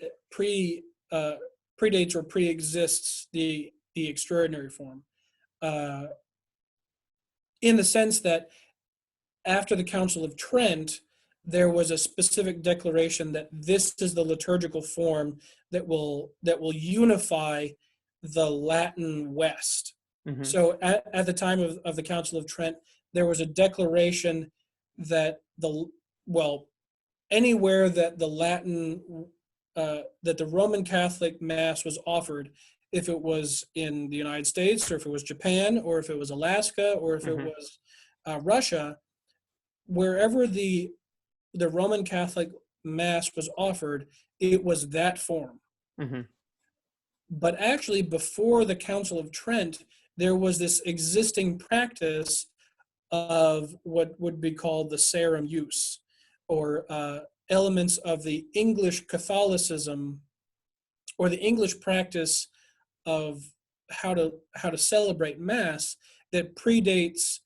pre-exists the extraordinary form, in the sense that after the Council of Trent, there was a specific declaration that this is the liturgical form that will unify the Latin West. Mm-hmm. So at the time of the Council of Trent, there was a declaration that anywhere that the Latin that the Roman Catholic Mass was offered, if it was in the United States, or if it was Japan, or if it was Alaska, or if it was Russia, wherever the Roman Catholic Mass was offered, it was that form. Mm-hmm. But actually, before the Council of Trent, there was this existing practice of what would be called the Sarum Use, or elements of the English Catholicism, or the English practice of how to celebrate Mass, that predates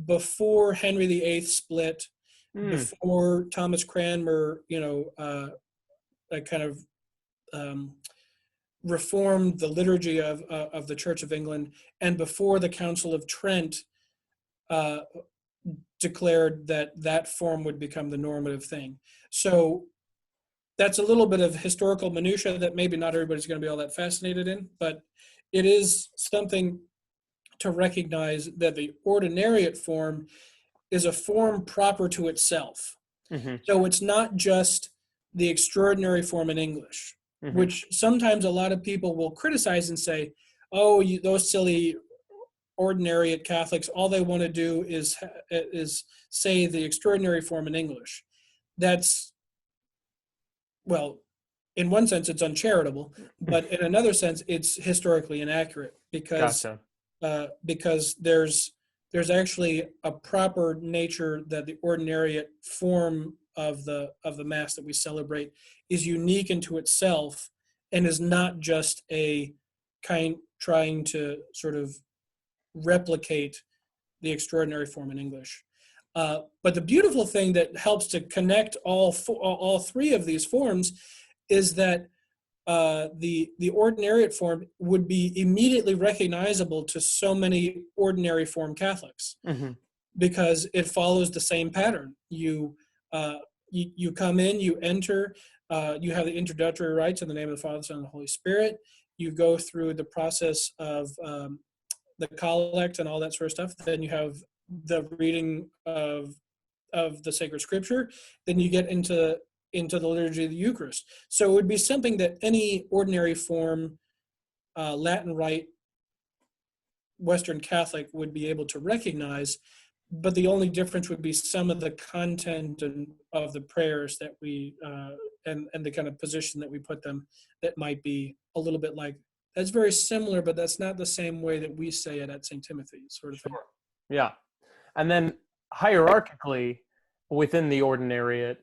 before Henry VIII split, before Thomas Cranmer, kind of reformed the liturgy of the Church of England, and before the Council of Trent declared that form would become the normative thing. So that's a little bit of historical minutia that maybe not everybody's going to be all that fascinated in, but it is something to recognize that the ordinariate form is a form proper to itself. Mm-hmm. So it's not just the extraordinary form in English, which sometimes a lot of people will criticize and say, oh, those silly ordinariate Catholics, all they want to do is say the extraordinary form in English. That's, well, in one sense, it's uncharitable, but in another sense, it's historically inaccurate, because because there's actually a proper nature that the ordinariate form of the Mass that we celebrate is unique into itself, and is not just a kind trying to sort of replicate the extraordinary form in English. But the beautiful thing that helps to connect all three of these forms is that the ordinariate form would be immediately recognizable to so many ordinary form Catholics, because it follows the same pattern. You come in, you enter, you have the introductory rites in the name of the Father, Son, and the Holy Spirit. You go through the process of the collect and all that sort of stuff. Then you have the reading of the sacred scripture. Then you get into the liturgy of the Eucharist. So it would be something that any ordinary form Latin Rite Western Catholic would be able to recognize, but the only difference would be some of the content of the prayers that we and the kind of position that we put them, that might be a little bit like, that's very similar, but that's not the same way that we say it at St. Timothy, sort of thing. Yeah. And then hierarchically within the Ordinariate,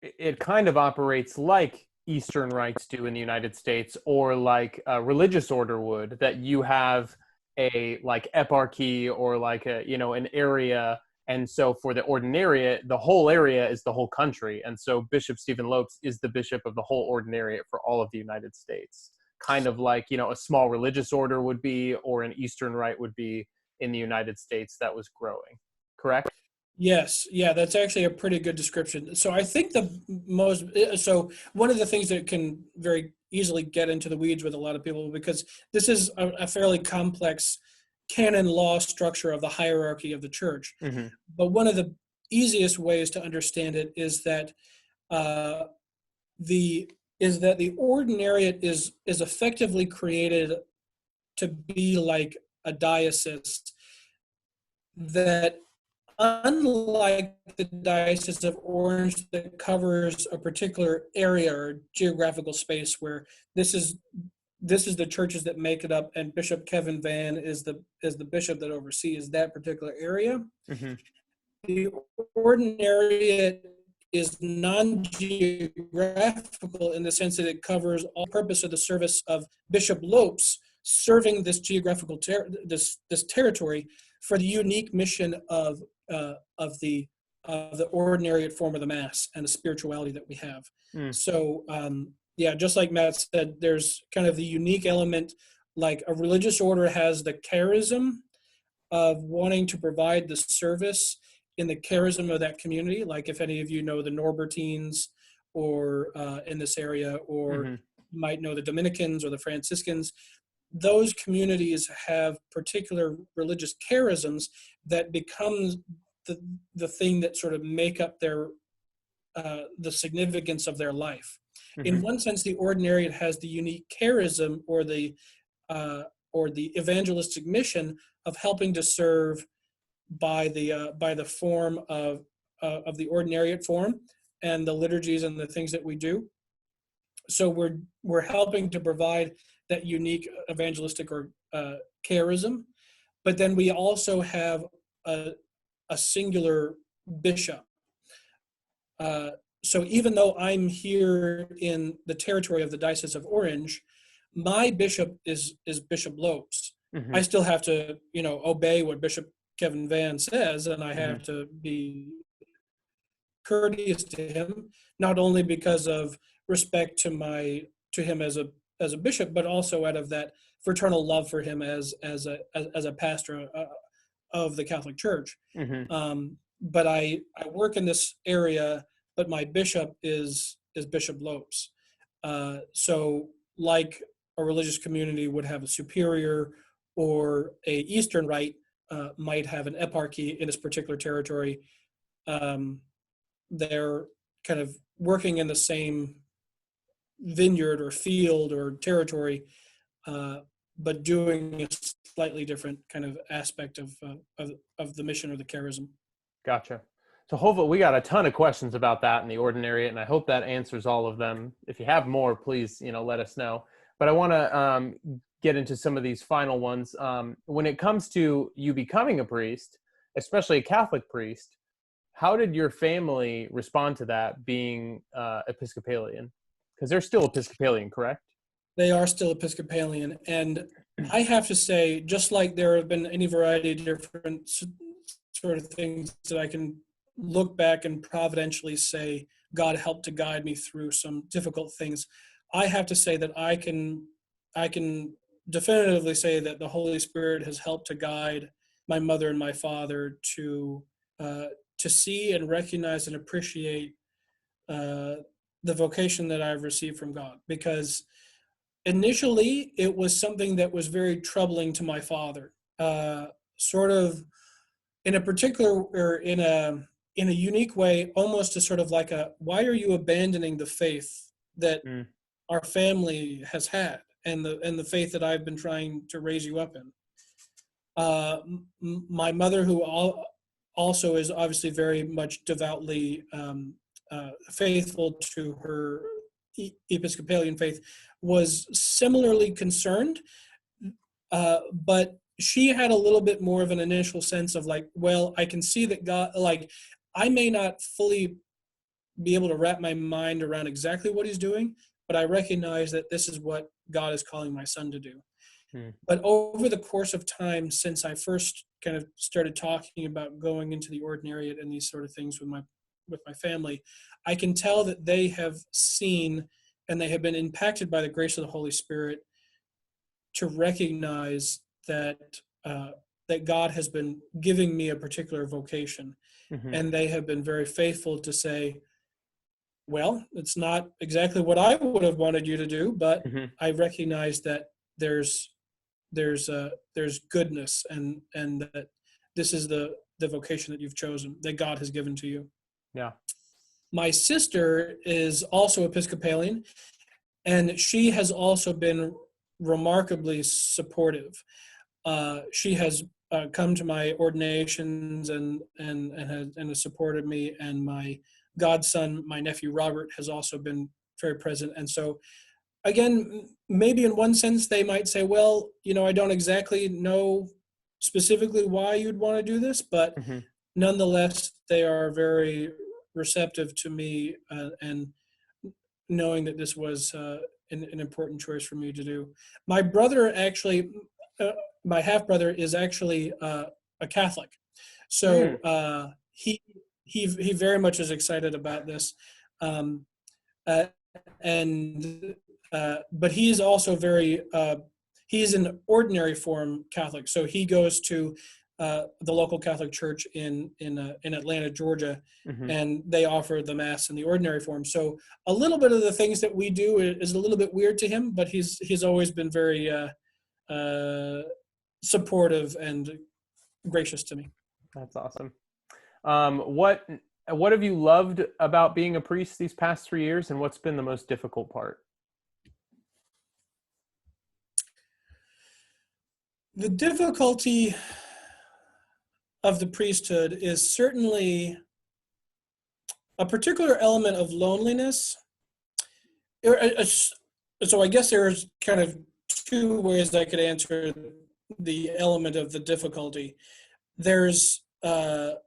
it kind of operates like Eastern rites do in the United States, or like a religious order would, that you have a like eparchy, or like an area. And so for the Ordinariate, the whole area is the whole country. And so Bishop Stephen Lopes is the bishop of the whole Ordinariate for all of the United States. Kind of like, a small religious order would be, or an Eastern rite would be in the United States that was growing. Correct? Yes. Yeah, that's actually a pretty good description. So I think so one of the things that can very easily get into the weeds with a lot of people, because this is a fairly complex canon law structure of the hierarchy of the church. But one of the easiest ways to understand it is that the Ordinariate is effectively created to be like a diocese, that unlike the Diocese of Orange that covers a particular area or geographical space, where this is the churches that make it up, and Bishop Kevin Van is the bishop that oversees that particular area. The Ordinariate is non-geographical in the sense that it covers all purpose of the service of Bishop Lopes serving this geographical this territory for the unique mission of the ordinariate form of the Mass and the spirituality that we have. So yeah, just like Matt said, there's kind of the unique element, like a religious order has the charism of wanting to provide the service in the charism of that community. Like if any of you know the Norbertines or in this area, or you might know the Dominicans or the Franciscans, those communities have particular religious charisms that becomes the thing that sort of make up their the significance of their life. In one sense, the Ordinariate has the unique charism or the evangelistic mission of helping to serve by the form of the Ordinariate form and the liturgies and the things that we do. So we're helping to provide that unique evangelistic or charism, but then we also have a singular bishop. So even though I'm here in the territory of the Diocese of Orange, my bishop is Bishop Lopes. I still have to, obey what Bishop Kevin Van says, and I have to be courteous to him, not only because of respect to him as a bishop, but also out of that fraternal love for him as a pastor of the Catholic Church. But I work in this area, but my bishop is Bishop Lopes. So like a religious community would have a superior, or a Eastern Rite might have an eparchy in this particular territory, they're kind of working in the same vineyard or field or territory, but doing a slightly different kind of aspect of the mission or the charism. Gotcha. So hopefully we got a ton of questions about that in the Ordinariate, and I hope that answers all of them. If you have more, please, let us know. But I want to get into some of these final ones. When it comes to you becoming a priest, especially a Catholic priest, how did your family respond to that, being Episcopalian? Because they're still Episcopalian, correct? They are still Episcopalian. And I have to say, just like there have been any variety of different sort of things that I can look back and providentially say, God helped to guide me through some difficult things, I have to say that I can definitively say that the Holy Spirit has helped to guide my mother and my father to see and recognize and appreciate the vocation that I've received from God. Because initially it was something that was very troubling to my father, sort of in a particular, or in a unique way, almost a sort of like why are you abandoning the faith that our family has had, and the faith that I've been trying to raise you up in? My mother, who also is obviously very much devoutly faithful to her Episcopalian faith, was similarly concerned, but she had a little bit more of an initial sense of like, well, I can see that God, like, I may not fully be able to wrap my mind around exactly what he's doing, but I recognize that this is what God is calling my son to do. But over the course of time, since I first kind of started talking about going into the Ordinariate and these sort of things with my family, I can tell that they have seen and they have been impacted by the grace of the Holy Spirit to recognize that that God has been giving me a particular vocation. And they have been very faithful to say, well, it's not exactly what I would have wanted you to do, but I recognize that there's goodness, and that this is the vocation that you've chosen, that God has given to you. Yeah. My sister is also Episcopalian, and she has also been remarkably supportive. She has come to my ordinations and has supported me, and my godson, my nephew Robert, has also been very present. And so, again, maybe in one sense they might say, well, I don't exactly know specifically why you'd want to do this, but nonetheless, they are very receptive to me, and knowing that this was an important choice for me to do. My brother actually, my half brother is actually a Catholic, so he very much is excited about this, uh, and but he is also very he's an ordinary form Catholic, so he goes to the local Catholic church in Atlanta, Georgia, and they offer the Mass in the ordinary form. So a little bit of the things that we do is a little bit weird to him, but he's always been very supportive and gracious to me. That's awesome. What have you loved about being a priest these past 3 years, and what's been the most difficult part? The difficulty of the priesthood is certainly a particular element of loneliness. So I guess there's kind of two ways I could answer the element of the difficulty. There's the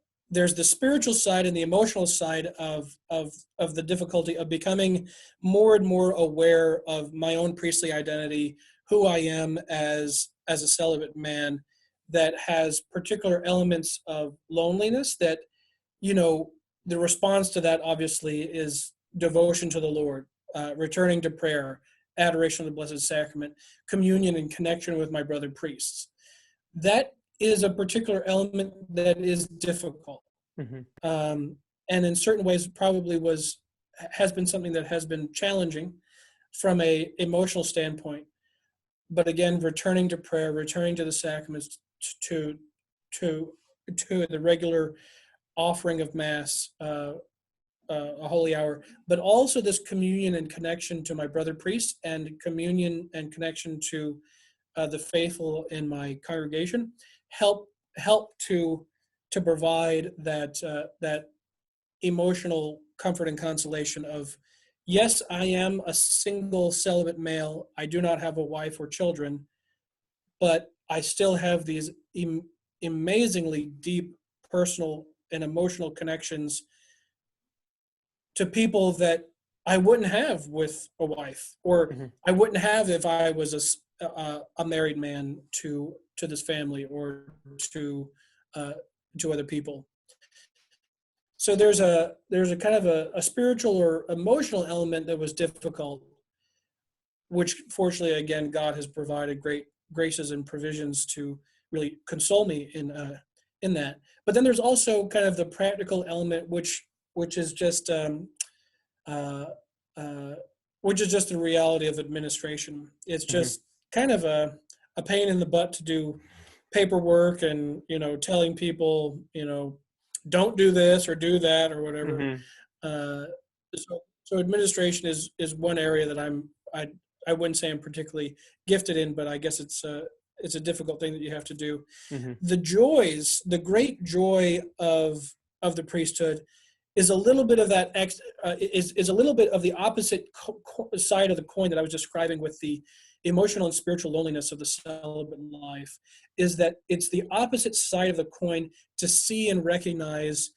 spiritual side and the emotional side of the difficulty of becoming more and more aware of my own priestly identity, who I am as a celibate man, that has particular elements of loneliness that, the response to that obviously is devotion to the Lord, returning to prayer, adoration of the Blessed Sacrament, communion and connection with my brother priests. That is a particular element that is difficult. And in certain ways probably has been something that has been challenging from a emotional standpoint. But again, returning to prayer, returning to the sacraments, to the regular offering of Mass, a holy hour, but also this communion and connection to my brother priests, and communion and connection to the faithful in my congregation, help to provide that emotional comfort and consolation of, yes, I am a single celibate male. I do not have a wife or children, but I still have these amazingly deep personal and emotional connections to people that I wouldn't have with a wife, or I wouldn't have if I was a married man to this family or to other people. So there's a kind of a spiritual or emotional element that was difficult, which fortunately, again, God has provided great graces and provisions to really console me in that. But then there's also kind of the practical element, which is just the reality of administration. It's just kind of a pain in the butt to do paperwork and, telling people, don't do this or do that or whatever. So administration is one area that I wouldn't say I'm particularly gifted in, but I guess it's a difficult thing that you have to do. The great joy of the priesthood is a little bit of that is a little bit of the opposite side of the coin that I was describing with the emotional and spiritual loneliness of the celibate life, is that it's the opposite side of the coin to see and recognize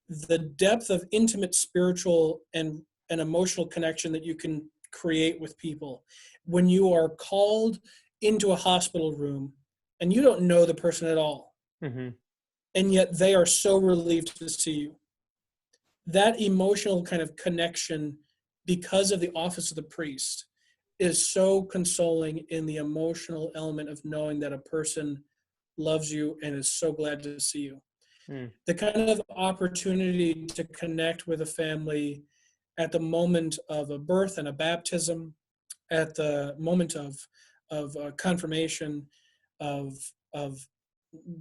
the depth of intimate spiritual and emotional connection that you can create with people when you are called into a hospital room and you don't know the person at all, and yet they are so relieved to see you. That emotional kind of connection, because of the office of the priest, is so consoling in the emotional element of knowing that a person loves you and is so glad to see you. The kind of opportunity to connect with a family at the moment of a birth and a baptism, at the moment of confirmation, of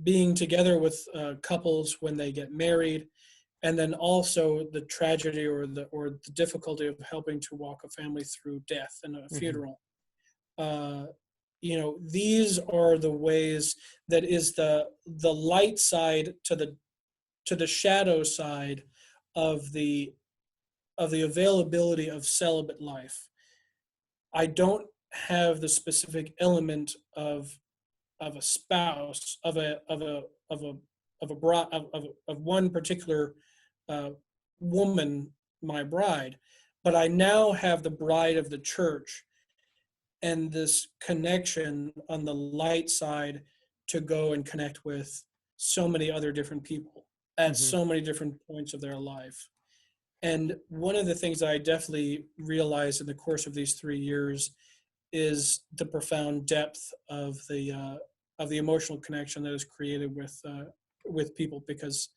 being together with couples when they get married, and then also the tragedy or the difficulty of helping to walk a family through death and a funeral. These are the ways that is the light side to the shadow side of the availability of celibate life. I don't have the specific element of a spouse, of one particular woman my bride, but I now have the bride of the church and this connection on the light side to go and connect with so many other different people at Mm-hmm. so many different points of their life. And one of the things that I definitely realized in the course of these 3 years is the profound depth of the emotional connection that is created with people, because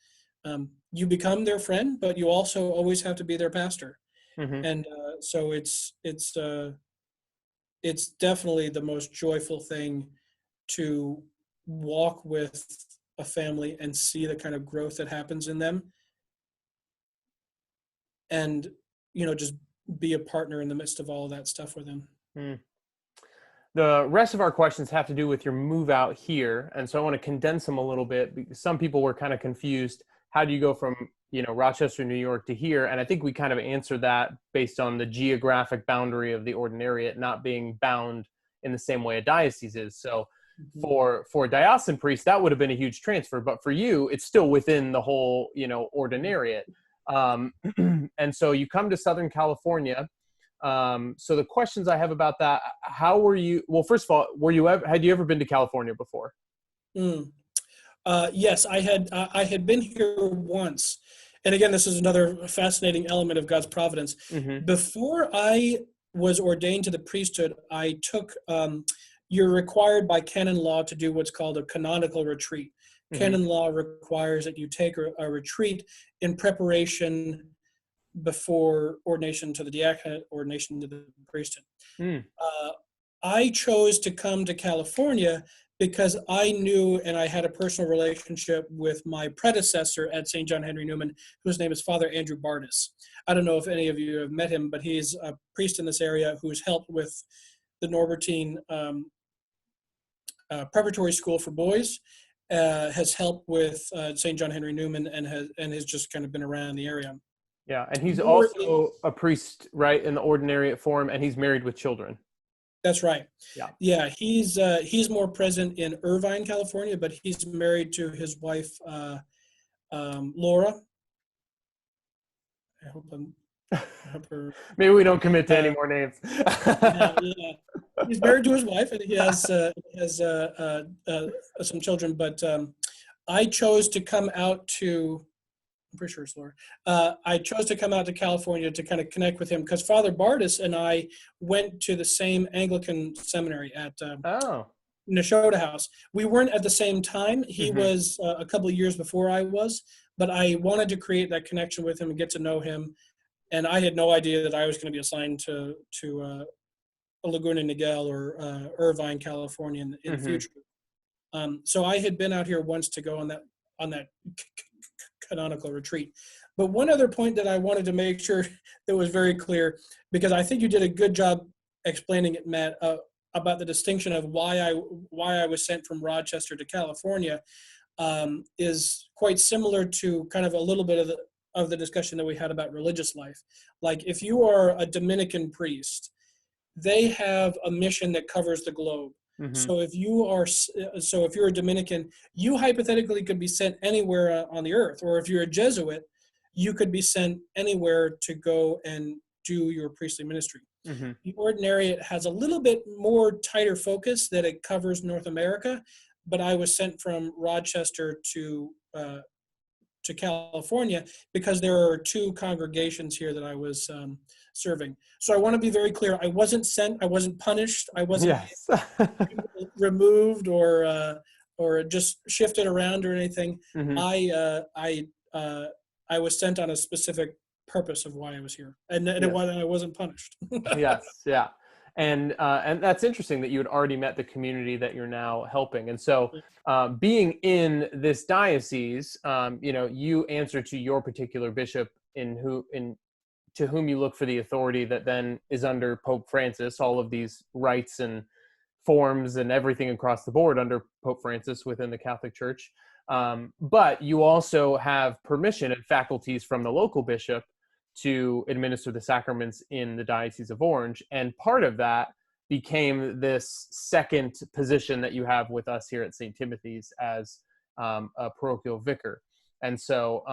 you become their friend, but you also always have to be their pastor. Mm-hmm. And so it's definitely the most joyful thing to walk with a family and see the kind of growth that happens in them, and just be a partner in the midst of all of that stuff with them. Mm. The rest of our questions have to do with your move out here, and so I want to condense them a little bit, because some people were kind of confused. How do you go from Rochester, New York to here? And I think we kind of answered that based on the geographic boundary of the Ordinariate not being bound in the same way a diocese is. So for a diocesan priest, that would have been a huge transfer, but for you, it's still within the whole Ordinariate. And so you come to Southern California. So the questions I have about that: how were you? Well, first of all, had you ever been to California before? Yes, I had been here once, and again, this is another fascinating element of God's providence. Mm-hmm. Before I was ordained to the priesthood, I took. You're required by canon law to do what's called a canonical retreat. Mm-hmm. Canon law requires that you take a retreat in preparation before ordination to the diaconate, ordination to the priesthood. I chose to come to California because I knew and I had a personal relationship with my predecessor at Saint John Henry Newman, whose name is Father Andrew Bardis. I don't know if any of you have met him, but he's a priest in this area who's helped with the Norbertine preparatory school for boys, has helped with Saint John Henry Newman, and has just kind of been around the area. Yeah, and he's also a priest, right, in the Ordinariate form, and he's married with children. That's right. Yeah. He's more present in Irvine, California, but he's married to his wife, Laura. I hope her. Maybe we don't commit to any more names. Yeah. He's married to his wife, and he has some children. But I chose to come out to. I'm pretty sure it's Laura. I chose to come out to California to kind of connect with him because Father Bardis and I went to the same Anglican Seminary at Nashotah House. We weren't at the same time. He was a couple of years before I was, but I wanted to create that connection with him and get to know him. And I had no idea that I was going to be assigned to Laguna, Niguel, or Irvine, California in the future. So I had been out here once to go on that canonical retreat. But one other point that I wanted to make sure that was very clear, because I think you did a good job explaining it, Matt, about the distinction of why I was sent from Rochester to California, is quite similar to kind of a little bit of the discussion that we had about religious life. Like if you are a Dominican priest, they have a mission that covers the globe. So if you're a Dominican, you hypothetically could be sent anywhere on the earth, or if you're a Jesuit, you could be sent anywhere to go and do your priestly ministry. The Ordinariate has a little bit more tighter focus that it covers North America, but I was sent from Rochester to California because there are 2 congregations here that I was serving. So I want to be very clear. I wasn't sent. I wasn't punished. I wasn't removed or just shifted around or anything. I was sent on a specific purpose of why I was here, and I wasn't punished. And that's interesting that you had already met the community that you're now helping. And so being in this diocese, you answer to your particular bishop to whom you look for the authority that then is under Pope Francis, all of these rights and forms and everything across the board under Pope Francis within the Catholic Church. But you also have permission and faculties from the local bishop to administer the sacraments in the Diocese of Orange. And part of that became this second position that you have with us here at St. Timothy's as a parochial vicar. And so,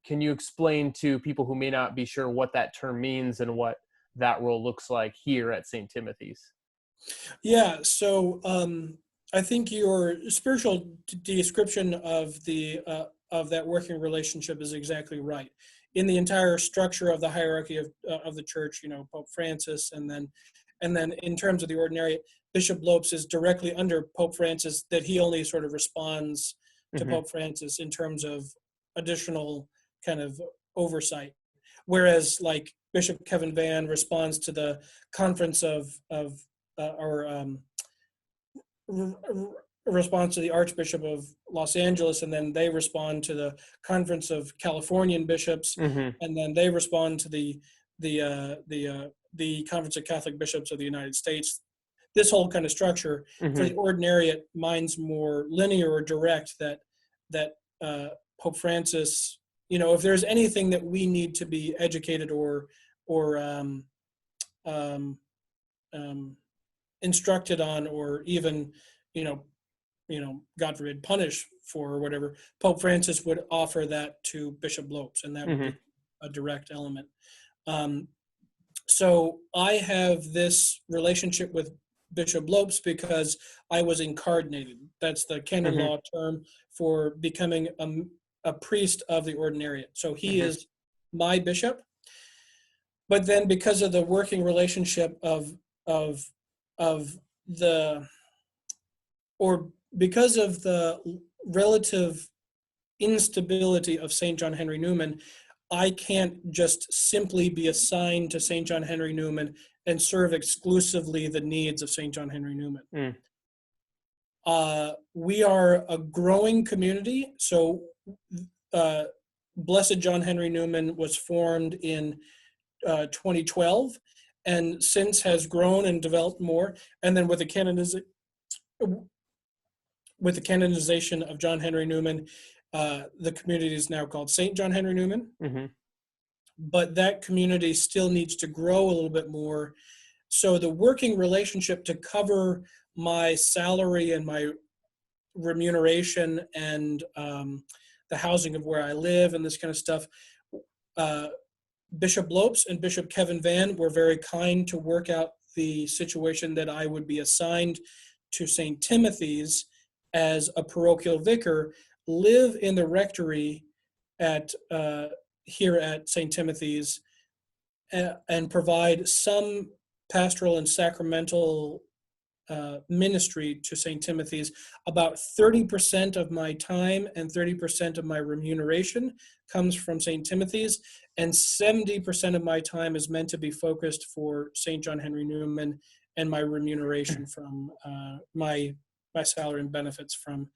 can you explain to people who may not be sure what that term means and what that role looks like here at St. Timothy's? Yeah, so I think your spiritual description of the of that working relationship is exactly right. In the entire structure of the hierarchy of the church, you know, Pope Francis, and then in terms of the Ordinariate, Bishop Lopes is directly under Pope Francis, that he only sort of responds to Pope Francis in terms of additional kind of oversight. Whereas like Bishop Kevin Van responds to the Conference responds to the Archbishop of Los Angeles, and then they respond to the Conference of Californian Bishops, and then they respond to the Conference of Catholic Bishops of the United States. This whole kind of structure for the Ordinariate, mine's more linear or direct. That Pope Francis, you know, if there's anything that we need to be educated or instructed on, or even, you know, God forbid, punish for or whatever, Pope Francis would offer that to Bishop Lopes, and that would be a direct element. So I have this relationship with Bishop Lopes because I was incardinated. That's the canon law term for becoming a priest of the Ordinariate. So he is my bishop. But then because of the working relationship because of the relative instability of Saint John Henry Newman, I can't just simply be assigned to Saint John Henry Newman and serve exclusively the needs of Saint John Henry Newman. We are a growing community. So Blessed John Henry Newman was formed in 2012, and since has grown and developed more. And then with the canonization of John Henry Newman, the community is now called Saint John Henry Newman. But that community still needs to grow a little bit more. So the working relationship to cover my salary and my remuneration and the housing of where I live and this kind of stuff, Bishop Lopes and Bishop Kevin Van were very kind to work out the situation that I would be assigned to St. Timothy's as a parochial vicar, live in the rectory at here at St. Timothy's, and provide some pastoral and sacramental ministry to St. Timothy's. About 30% of my time and 30% of my remuneration comes from St. Timothy's, and 70% of my time is meant to be focused for St. John Henry Newman, and my remuneration from my salary and benefits from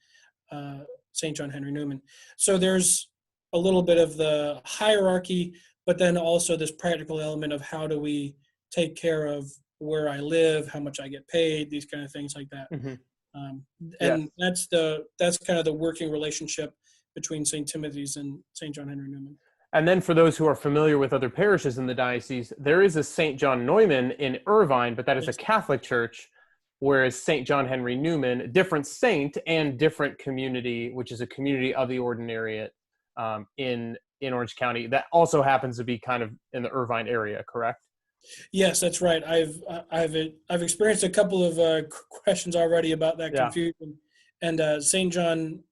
St. John Henry Newman. So there's a little bit of the hierarchy, but then also this practical element of how do we take care of where I live, how much I get paid, these kind of things like that. And that's kind of the working relationship between St. Timothy's and St. John Henry Newman. And then for those who are familiar with other parishes in the diocese, there is a Saint John Neumann in Irvine, but that is a Catholic church, whereas Saint John Henry Newman, different saint and different community, which is a community of the Ordinariate in Orange County, that also happens to be kind of in the Irvine area, correct? Yes, that's right. I've experienced a couple of questions already about that confusion, and Saint John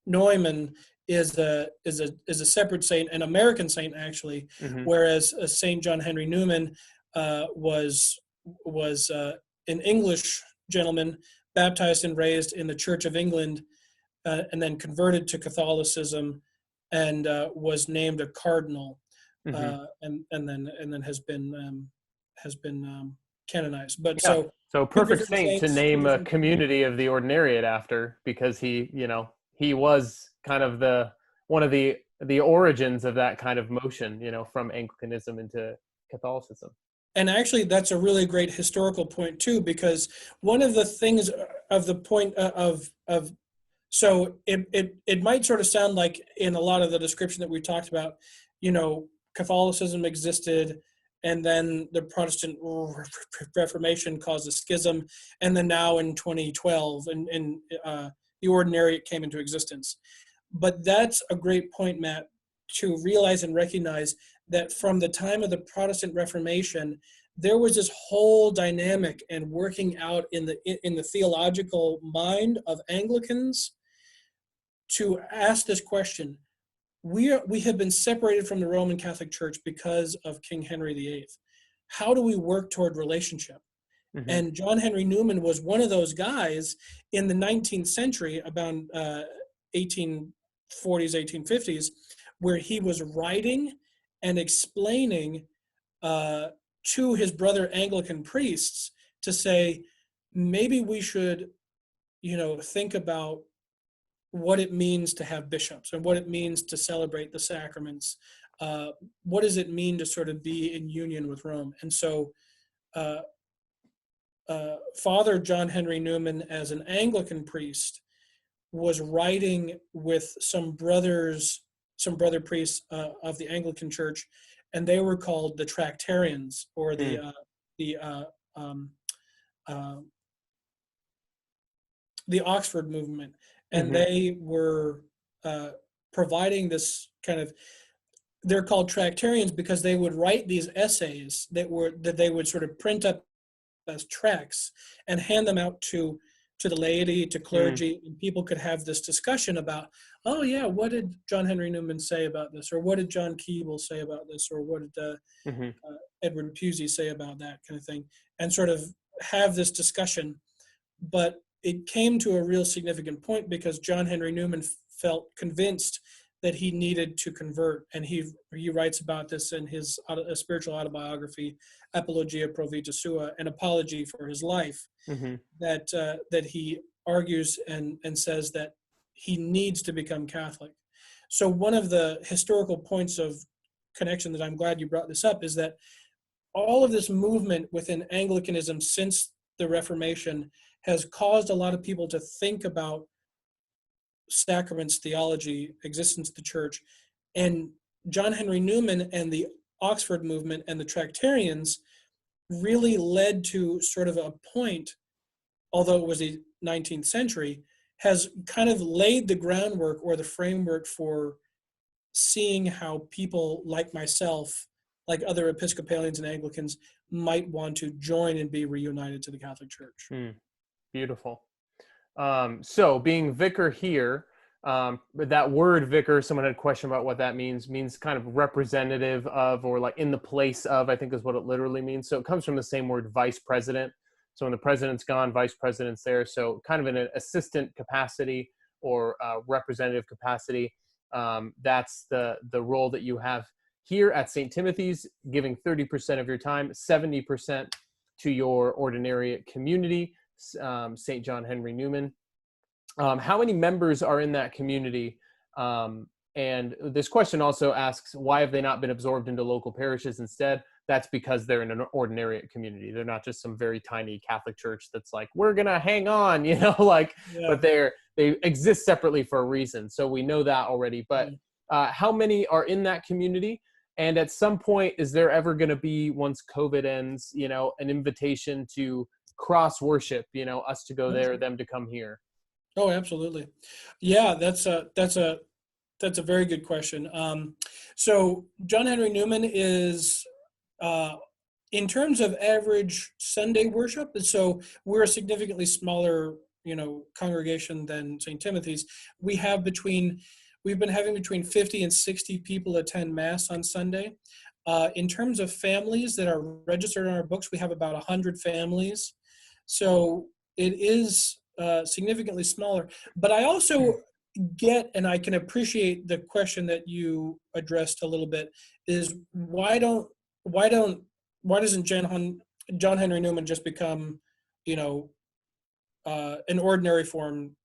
Neumann is a separate saint, an American saint actually, whereas Saint John Henry Newman was an English gentleman baptized and raised in the Church of England, and then converted to Catholicism, and was named a cardinal, and then has been canonized. But so perfect saint to name a community of the Ordinariate after, because he was kind of one of the origins of that kind of motion, from Anglicanism into Catholicism. And actually, that's a really great historical point too, because one of the things of the point so it might sort of sound like in a lot of the description that we talked about, Catholicism existed, and then the Protestant Reformation caused a schism, and then now in 2012, and the Ordinariate came into existence. But that's a great point, Matt, to realize and recognize that from the time of the Protestant Reformation, there was this whole dynamic and working out in the theological mind of Anglicans to ask this question. We have been separated from the Roman Catholic Church because of King Henry VIII. How do we work toward relationship? Mm-hmm. And John Henry Newman was one of those guys in the 19th century, about 1840s, 1850s, where he was writing and explaining to his brother Anglican priests to say, maybe we should, think about what it means to have bishops and what it means to celebrate the sacraments. What does it mean to sort of be in union with Rome? And so Father John Henry Newman, as an Anglican priest, was writing with some brother priests of the Anglican Church, and they were called the Tractarians, or the Oxford movement. And they were providing this kind of, they're called Tractarians because they would write these essays that they would sort of print up as tracts and hand them out to the laity, to clergy, and people could have this discussion about, oh yeah, what did John Henry Newman say about this, or what did John Keble say about this, or what did Edward Pusey say about that, kind of thing, and sort of have this discussion. But it came to a real significant point because John Henry Newman felt convinced that he needed to convert, and he writes about this in his spiritual autobiography, Apologia Pro Vita Sua, an apology for his life, that he argues and says that he needs to become Catholic. So one of the historical points of connection that I'm glad you brought this up is that all of this movement within Anglicanism since the Reformation has caused a lot of people to think about sacraments, theology, existence of the church. And John Henry Newman and the Oxford movement and the Tractarians really led to sort of a point, although it was the 19th century, has kind of laid the groundwork or the framework for seeing how people like myself, like other Episcopalians and Anglicans, might want to join and be reunited to the Catholic Church. Beautiful. So being vicar here, that word vicar, someone had a question about what that means kind of representative of, or like in the place of, I think is what it literally means. So it comes from the same word vice president. So when the president's gone, vice president's there. So kind of in an assistant capacity or representative capacity. That's the role that you have here at St. Timothy's, giving 30% of your time, 70% to your ordinariate community, Saint John Henry Newman. How many members are in that community? And this question also asks, why have they not been absorbed into local parishes instead? That's because they're in an ordinariate community. They're not just some very tiny Catholic church that's like, we're going to hang on, but they exist separately for a reason. So we know that already. But how many are in that community? And at some point, is there ever going to be, once COVID ends, an invitation to cross worship, us to go there, them to come here? Oh, absolutely. Yeah, that's a very good question. So John Henry Newman is, in terms of average Sunday worship, so we're a significantly smaller, congregation than St. Timothy's. We've been having between 50 and 60 people attend Mass on Sunday. In terms of families that are registered on our books, we have about 100 families. So it is significantly smaller. But I also get, and I can appreciate the question that you addressed a little bit, is why doesn't John Henry Newman just become, an ordinary form,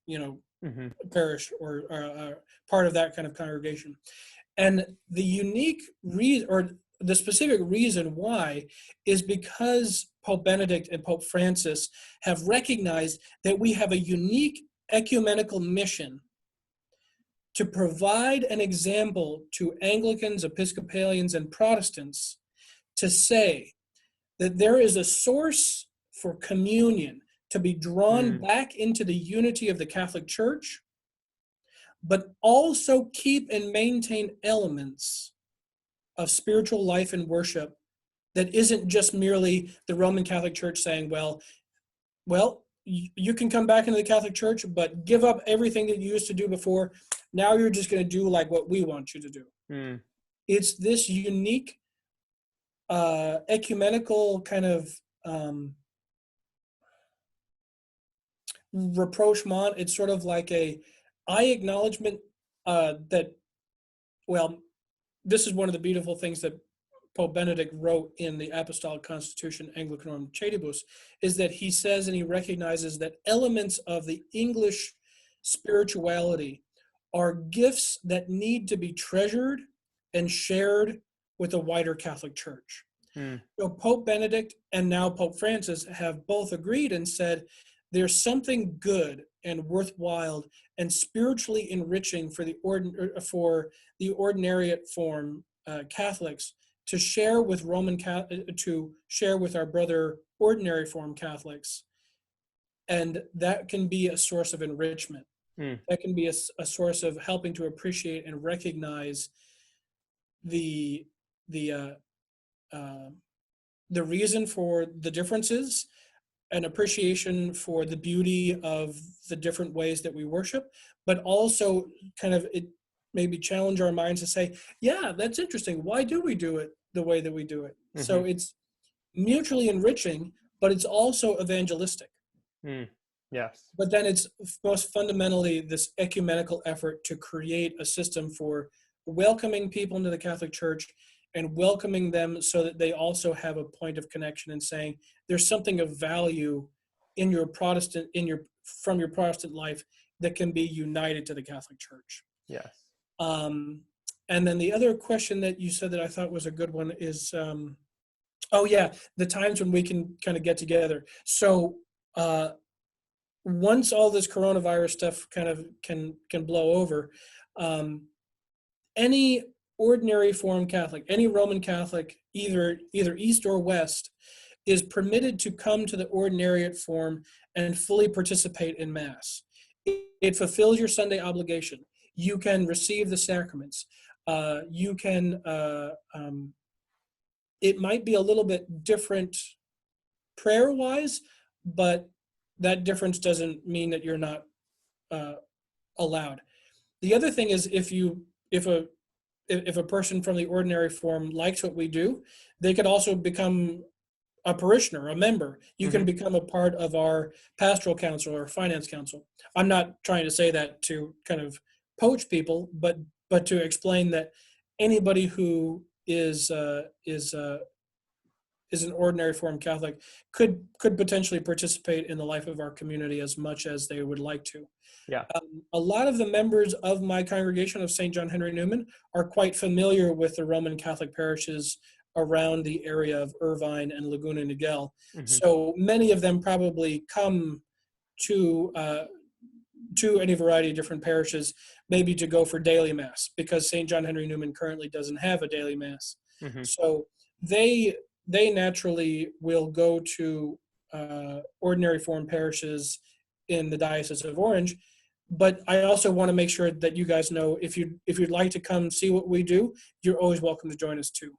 parish or part of that kind of congregation? And the unique reason, or the specific reason why, is because Pope Benedict and Pope Francis have recognized that we have a unique ecumenical mission to provide an example to Anglicans, Episcopalians, and Protestants to say that there is a source for communion to be drawn back into the unity of the Catholic Church, but also keep and maintain elements of spiritual life and worship that isn't just merely the Roman Catholic Church saying, well, you can come back into the Catholic Church, but give up everything that you used to do before. Now you're just going to do like what we want you to do. Mm. It's this unique ecumenical kind of rapprochement. It's sort of like I acknowledgement that, well, this is one of the beautiful things that Pope Benedict wrote in the Apostolic Constitution Anglican Retreat, is that he says and he recognizes that elements of the English spirituality are gifts that need to be treasured and shared with a wider Catholic Church. So Pope Benedict and now Pope Francis have both agreed and said there's something good and worthwhile and spiritually enriching for the Ordinariate form Catholics to share with our brother Ordinary form Catholics, and that can be a source of enrichment. That can be a source of helping to appreciate and recognize the reason for the differences, an appreciation for the beauty of the different ways that we worship, but also kind of it maybe challenge our minds to say, yeah, that's interesting. Why do we do it the way that we do it? Mm-hmm. So it's mutually enriching, but it's also evangelistic. Yes. But then it's most fundamentally this ecumenical effort to create a system for welcoming people into the Catholic Church and welcoming them so that they also have a point of connection and saying there's something of value in your from your Protestant life that can be united to the Catholic Church. Yes. And then the other question that you said that I thought was a good one is, the times when we can kind of get together. So once all this coronavirus stuff kind of can blow over, any ordinary form Catholic, any Roman Catholic, either East or West, is permitted to come to the Ordinariate form and fully participate in Mass. It fulfills your Sunday obligation. You can receive the sacraments. You can, it might be a little bit different prayer-wise, but that difference doesn't mean that you're not allowed. The other thing is if a person from the Ordinary form likes what we do, they could also become a parishioner, a member. You can become a part of our pastoral council or finance council. I'm not trying to say that to kind of poach people, but to explain that anybody who is an Ordinary form Catholic could potentially participate in the life of our community as much as they would like to. Yeah. A lot of the members of my congregation of Saint John Henry Newman are quite familiar with the Roman Catholic parishes around the area of Irvine and Laguna, Niguel. So many of them probably come to any variety of different parishes, maybe to go for daily Mass, because Saint John Henry Newman currently doesn't have a daily Mass. So they naturally will go to Ordinary form parishes in the Diocese of Orange. But I also want to make sure that you guys know, if you'd like to come see what we do, you're always welcome to join us too.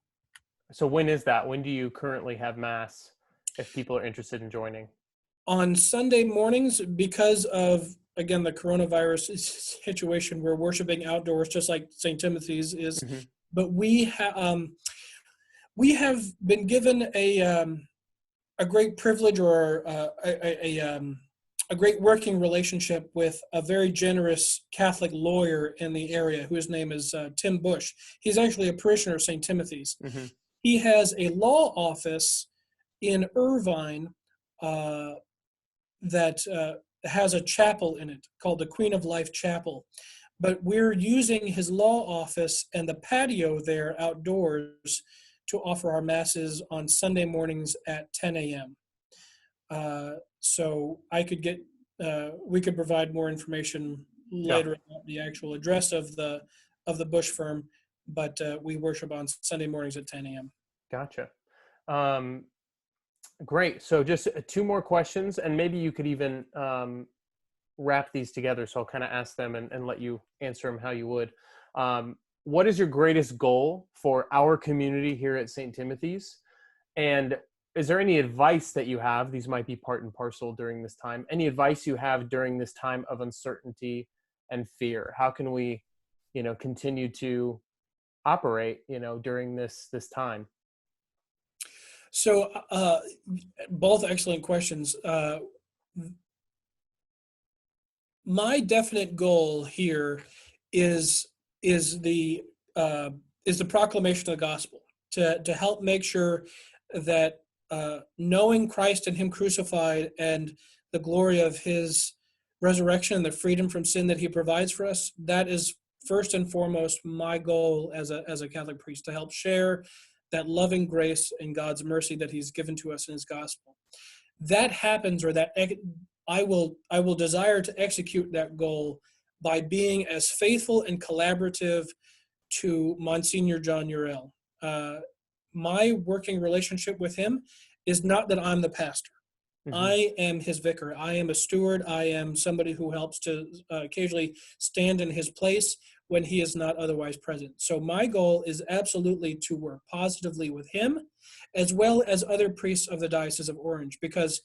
So when is that? When do you currently have Mass if people are interested in joining? On Sunday mornings, because of, again, the coronavirus situation, we're worshiping outdoors just like St. Timothy's is. But we have been given a great privilege or a great working relationship with a very generous Catholic lawyer in the area whose name is Tim Bush. He's actually a parishioner of St. Timothy's. He has a law office in Irvine that has a chapel in it called the Queen of Life Chapel. But we're using his law office and the patio there outdoors to offer our Masses on Sunday mornings at 10 a.m. So we could provide more information later about the actual address of the Bush firm, but we worship on Sunday mornings at 10 a.m. Gotcha. Great. So just two more questions, and maybe you could even wrap these together, so I'll kind of ask them and let you answer them how you would. What is your greatest goal for our community here at St. Timothy's? And is there any advice that you have? These might be part and parcel during this time. Any advice you have during this time of uncertainty and fear? How can we, continue to operate, during this time? So both excellent questions. My definite goal here is the proclamation of the gospel, to help make sure that knowing Christ and Him crucified and the glory of His resurrection and the freedom from sin that He provides for us, that is first and foremost my goal as a Catholic priest, to help share that loving grace and God's mercy that He's given to us in His gospel. That happens, or that I will desire to execute that goal by being as faithful and collaborative to Monsignor John Urell. My working relationship with him is not that I'm the pastor. Mm-hmm. I am his vicar. I am a steward. I am somebody who helps to occasionally stand in his place when he is not otherwise present. So my goal is absolutely to work positively with him, as well as other priests of the Diocese of Orange, because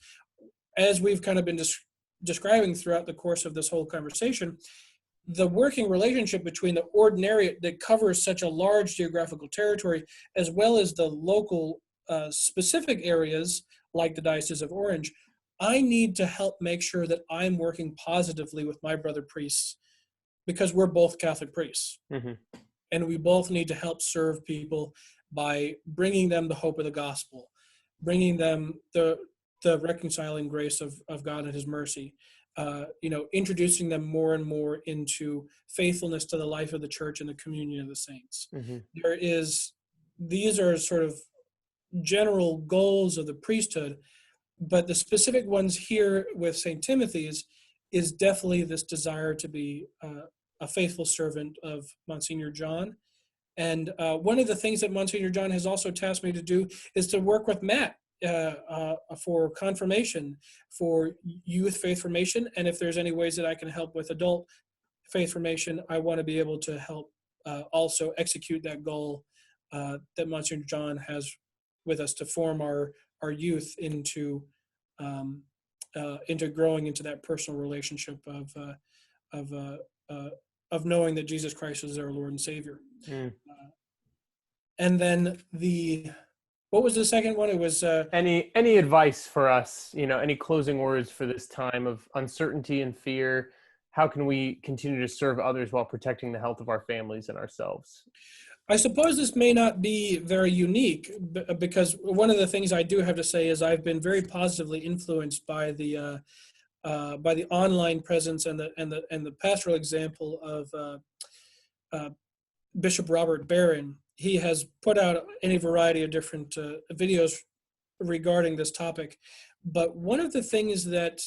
as we've kind of been describing throughout the course of this whole conversation, the working relationship between the Ordinariate that covers such a large geographical territory, as well as the local specific areas like the Diocese of Orange, I need to help make sure that I'm working positively with my brother priests, because we're both Catholic priests. Mm-hmm. And we both need to help serve people by bringing them the hope of the gospel, bringing them the reconciling grace of God and His mercy, introducing them more and more into faithfulness to the life of the church and the communion of the saints. Mm-hmm. These are sort of general goals of the priesthood, but the specific ones here with St. Timothy's is definitely this desire to be a faithful servant of Monsignor John. And one of the things that Monsignor John has also tasked me to do is to work with Matt for confirmation, for youth faith formation, and if there's any ways that I can help with adult faith formation, I want to be able to help also execute that goal that Monsignor John has with us, to form our youth into growing into that personal relationship of knowing that Jesus Christ is our Lord and Savior. Mm. And then what was the second one? It was any advice for us, any closing words for this time of uncertainty and fear. How can we continue to serve others while protecting the health of our families and ourselves? I suppose this may not be very unique, because one of the things I do have to say is I've been very positively influenced by the online presence and the pastoral example of Bishop Robert Barron. He has put out any variety of different videos regarding this topic, but one of the things that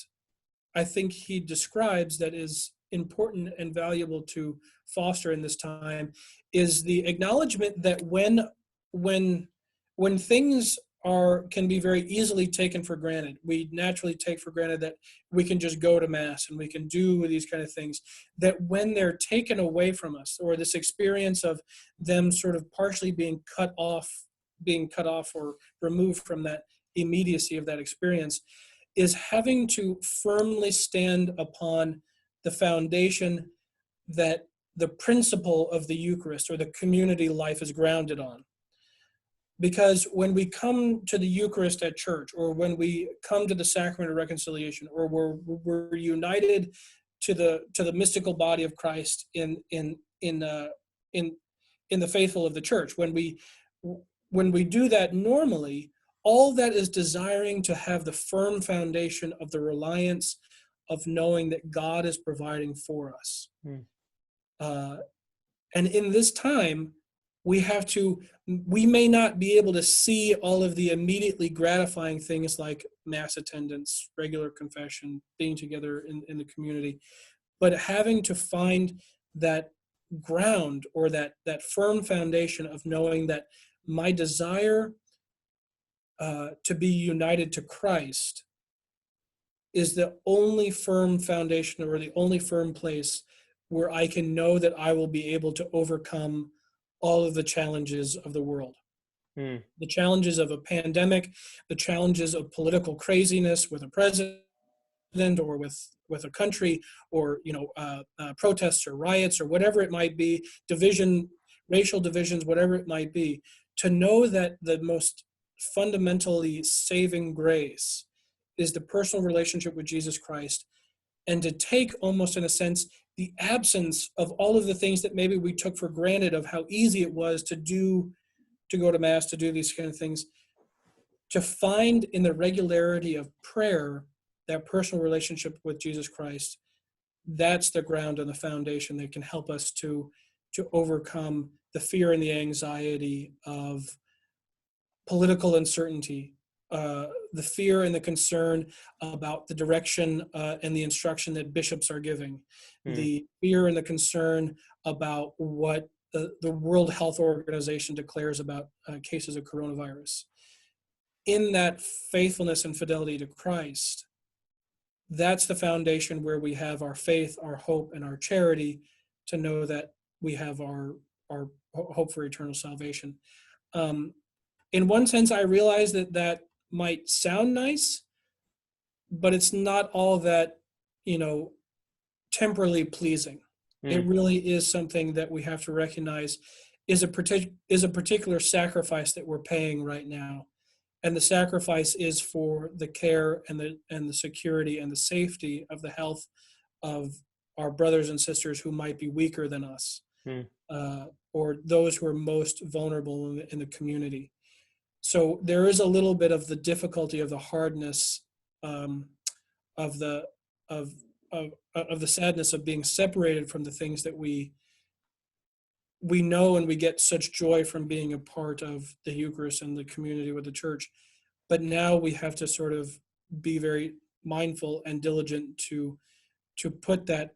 I think he describes that is important and valuable to foster in this time is the acknowledgement that when things can be very easily taken for granted, we naturally take for granted that we can just go to Mass and we can do these kind of things, that when they're taken away from us, or this experience of them sort of partially being cut off or removed from that immediacy of that experience, is having to firmly stand upon the foundation that the principle of the Eucharist or the community life is grounded on. Because when we come to the Eucharist at church, or when we come to the sacrament of reconciliation, or we're united to the mystical body of Christ in the faithful of the church, when we do that normally, all that is desiring to have the firm foundation of the reliance of knowing that God is providing for us. And in this time, we may not be able to see all of the immediately gratifying things like Mass attendance, regular confession, being together in the community, but having to find that ground, or that firm foundation of knowing that my desire to be united to Christ is the only firm foundation or the only firm place where I can know that I will be able to overcome all of the challenges of the world. The challenges of a pandemic, the challenges of political craziness with a president or with a country, or protests or riots or whatever it might be, division, racial divisions, whatever it might be, to know that the most fundamentally saving grace is the personal relationship with Jesus Christ, and to take almost in a sense the absence of all of the things that maybe we took for granted, of how easy it was to go to Mass, to do these kind of things, to find in the regularity of prayer that personal relationship with Jesus Christ. That's the ground and the foundation that can help us to overcome the fear and the anxiety of political uncertainty, the fear and the concern about the direction and the instruction that bishops are giving, the fear and the concern about what the World Health Organization declares about cases of coronavirus. In that faithfulness and fidelity to Christ, that's the foundation where we have our faith, our hope, and our charity, to know that we have our hope for eternal salvation. In one sense, I realize that might sound nice, but it's not all that, temporally pleasing. It really is something that we have to recognize is a particular sacrifice that we're paying right now. And the sacrifice is for the care and the security and the safety of the health of our brothers and sisters who might be weaker than us, or those who are most vulnerable in the community. So there is a little bit of the difficulty of the hardness, of the sadness of being separated from the things that we know, and we get such joy from being a part of the Eucharist and the community with the Church. But now we have to sort of be very mindful and diligent to put that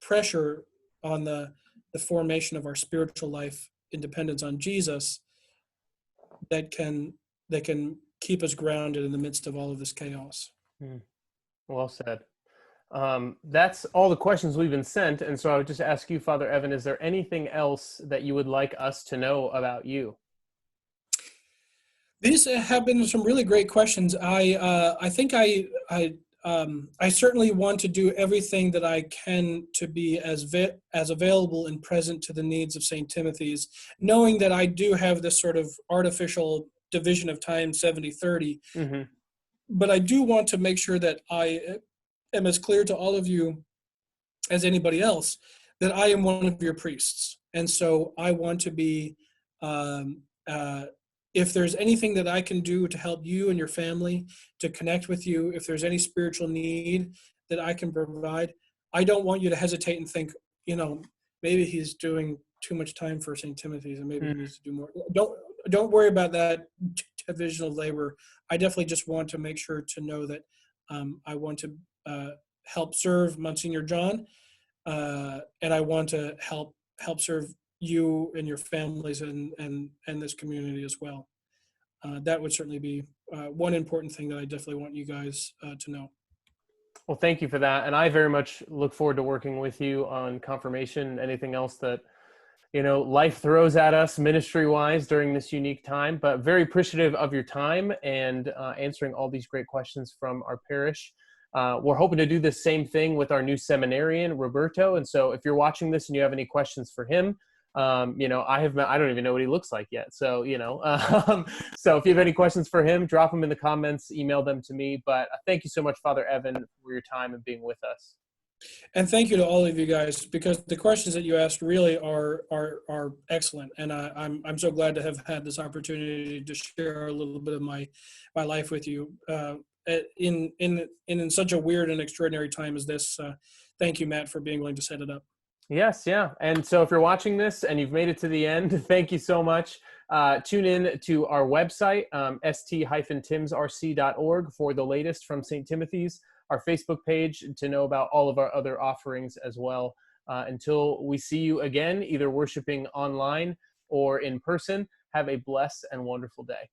pressure on the formation of our spiritual life in dependence on Jesus, that can keep us grounded in the midst of all of this chaos. Well said. That's all the questions we've been sent, and so I would just ask you, Father Evan, is there anything else that you would like us to know about you? These have been some really great questions. I think I certainly want to do everything that I can to be as available and present to the needs of St. Timothy's, knowing that I do have this sort of artificial division of time, 70-30. But I do want to make sure that I am as clear to all of you as anybody else that I am one of your priests. And so I want to be, if there's anything that I can do to help you and your family, to connect with you, if there's any spiritual need that I can provide, I don't want you to hesitate and think, maybe he's doing too much time for St. Timothy's and maybe he needs to do more. Don't worry about that division of labor. I definitely just want to make sure to know that I want to help serve Monsignor John, and I want to help serve you and your families and this community as well. That would certainly be one important thing that I definitely want you guys to know. Well, thank you for that. And I very much look forward to working with you on confirmation, anything else that, life throws at us ministry-wise during this unique time, but very appreciative of your time and answering all these great questions from our parish. We're hoping to do the same thing with our new seminarian, Roberto. And so if you're watching this and you have any questions for him, I don't even know what he looks like yet. So, so if you have any questions for him, drop them in the comments, email them to me. But thank you so much, Father Evan, for your time and being with us. And thank you to all of you guys, because the questions that you asked really are excellent. And I'm so glad to have had this opportunity to share a little bit of my life with you in such a weird and extraordinary time as this. Thank you, Matt, for being willing to set it up. Yes, yeah. And so if you're watching this and you've made it to the end, thank you so much. Tune in to our website, st-timsrc.org, for the latest from St. Timothy's, our Facebook page to know about all of our other offerings as well. Until we see you again, either worshiping online or in person, have a blessed and wonderful day.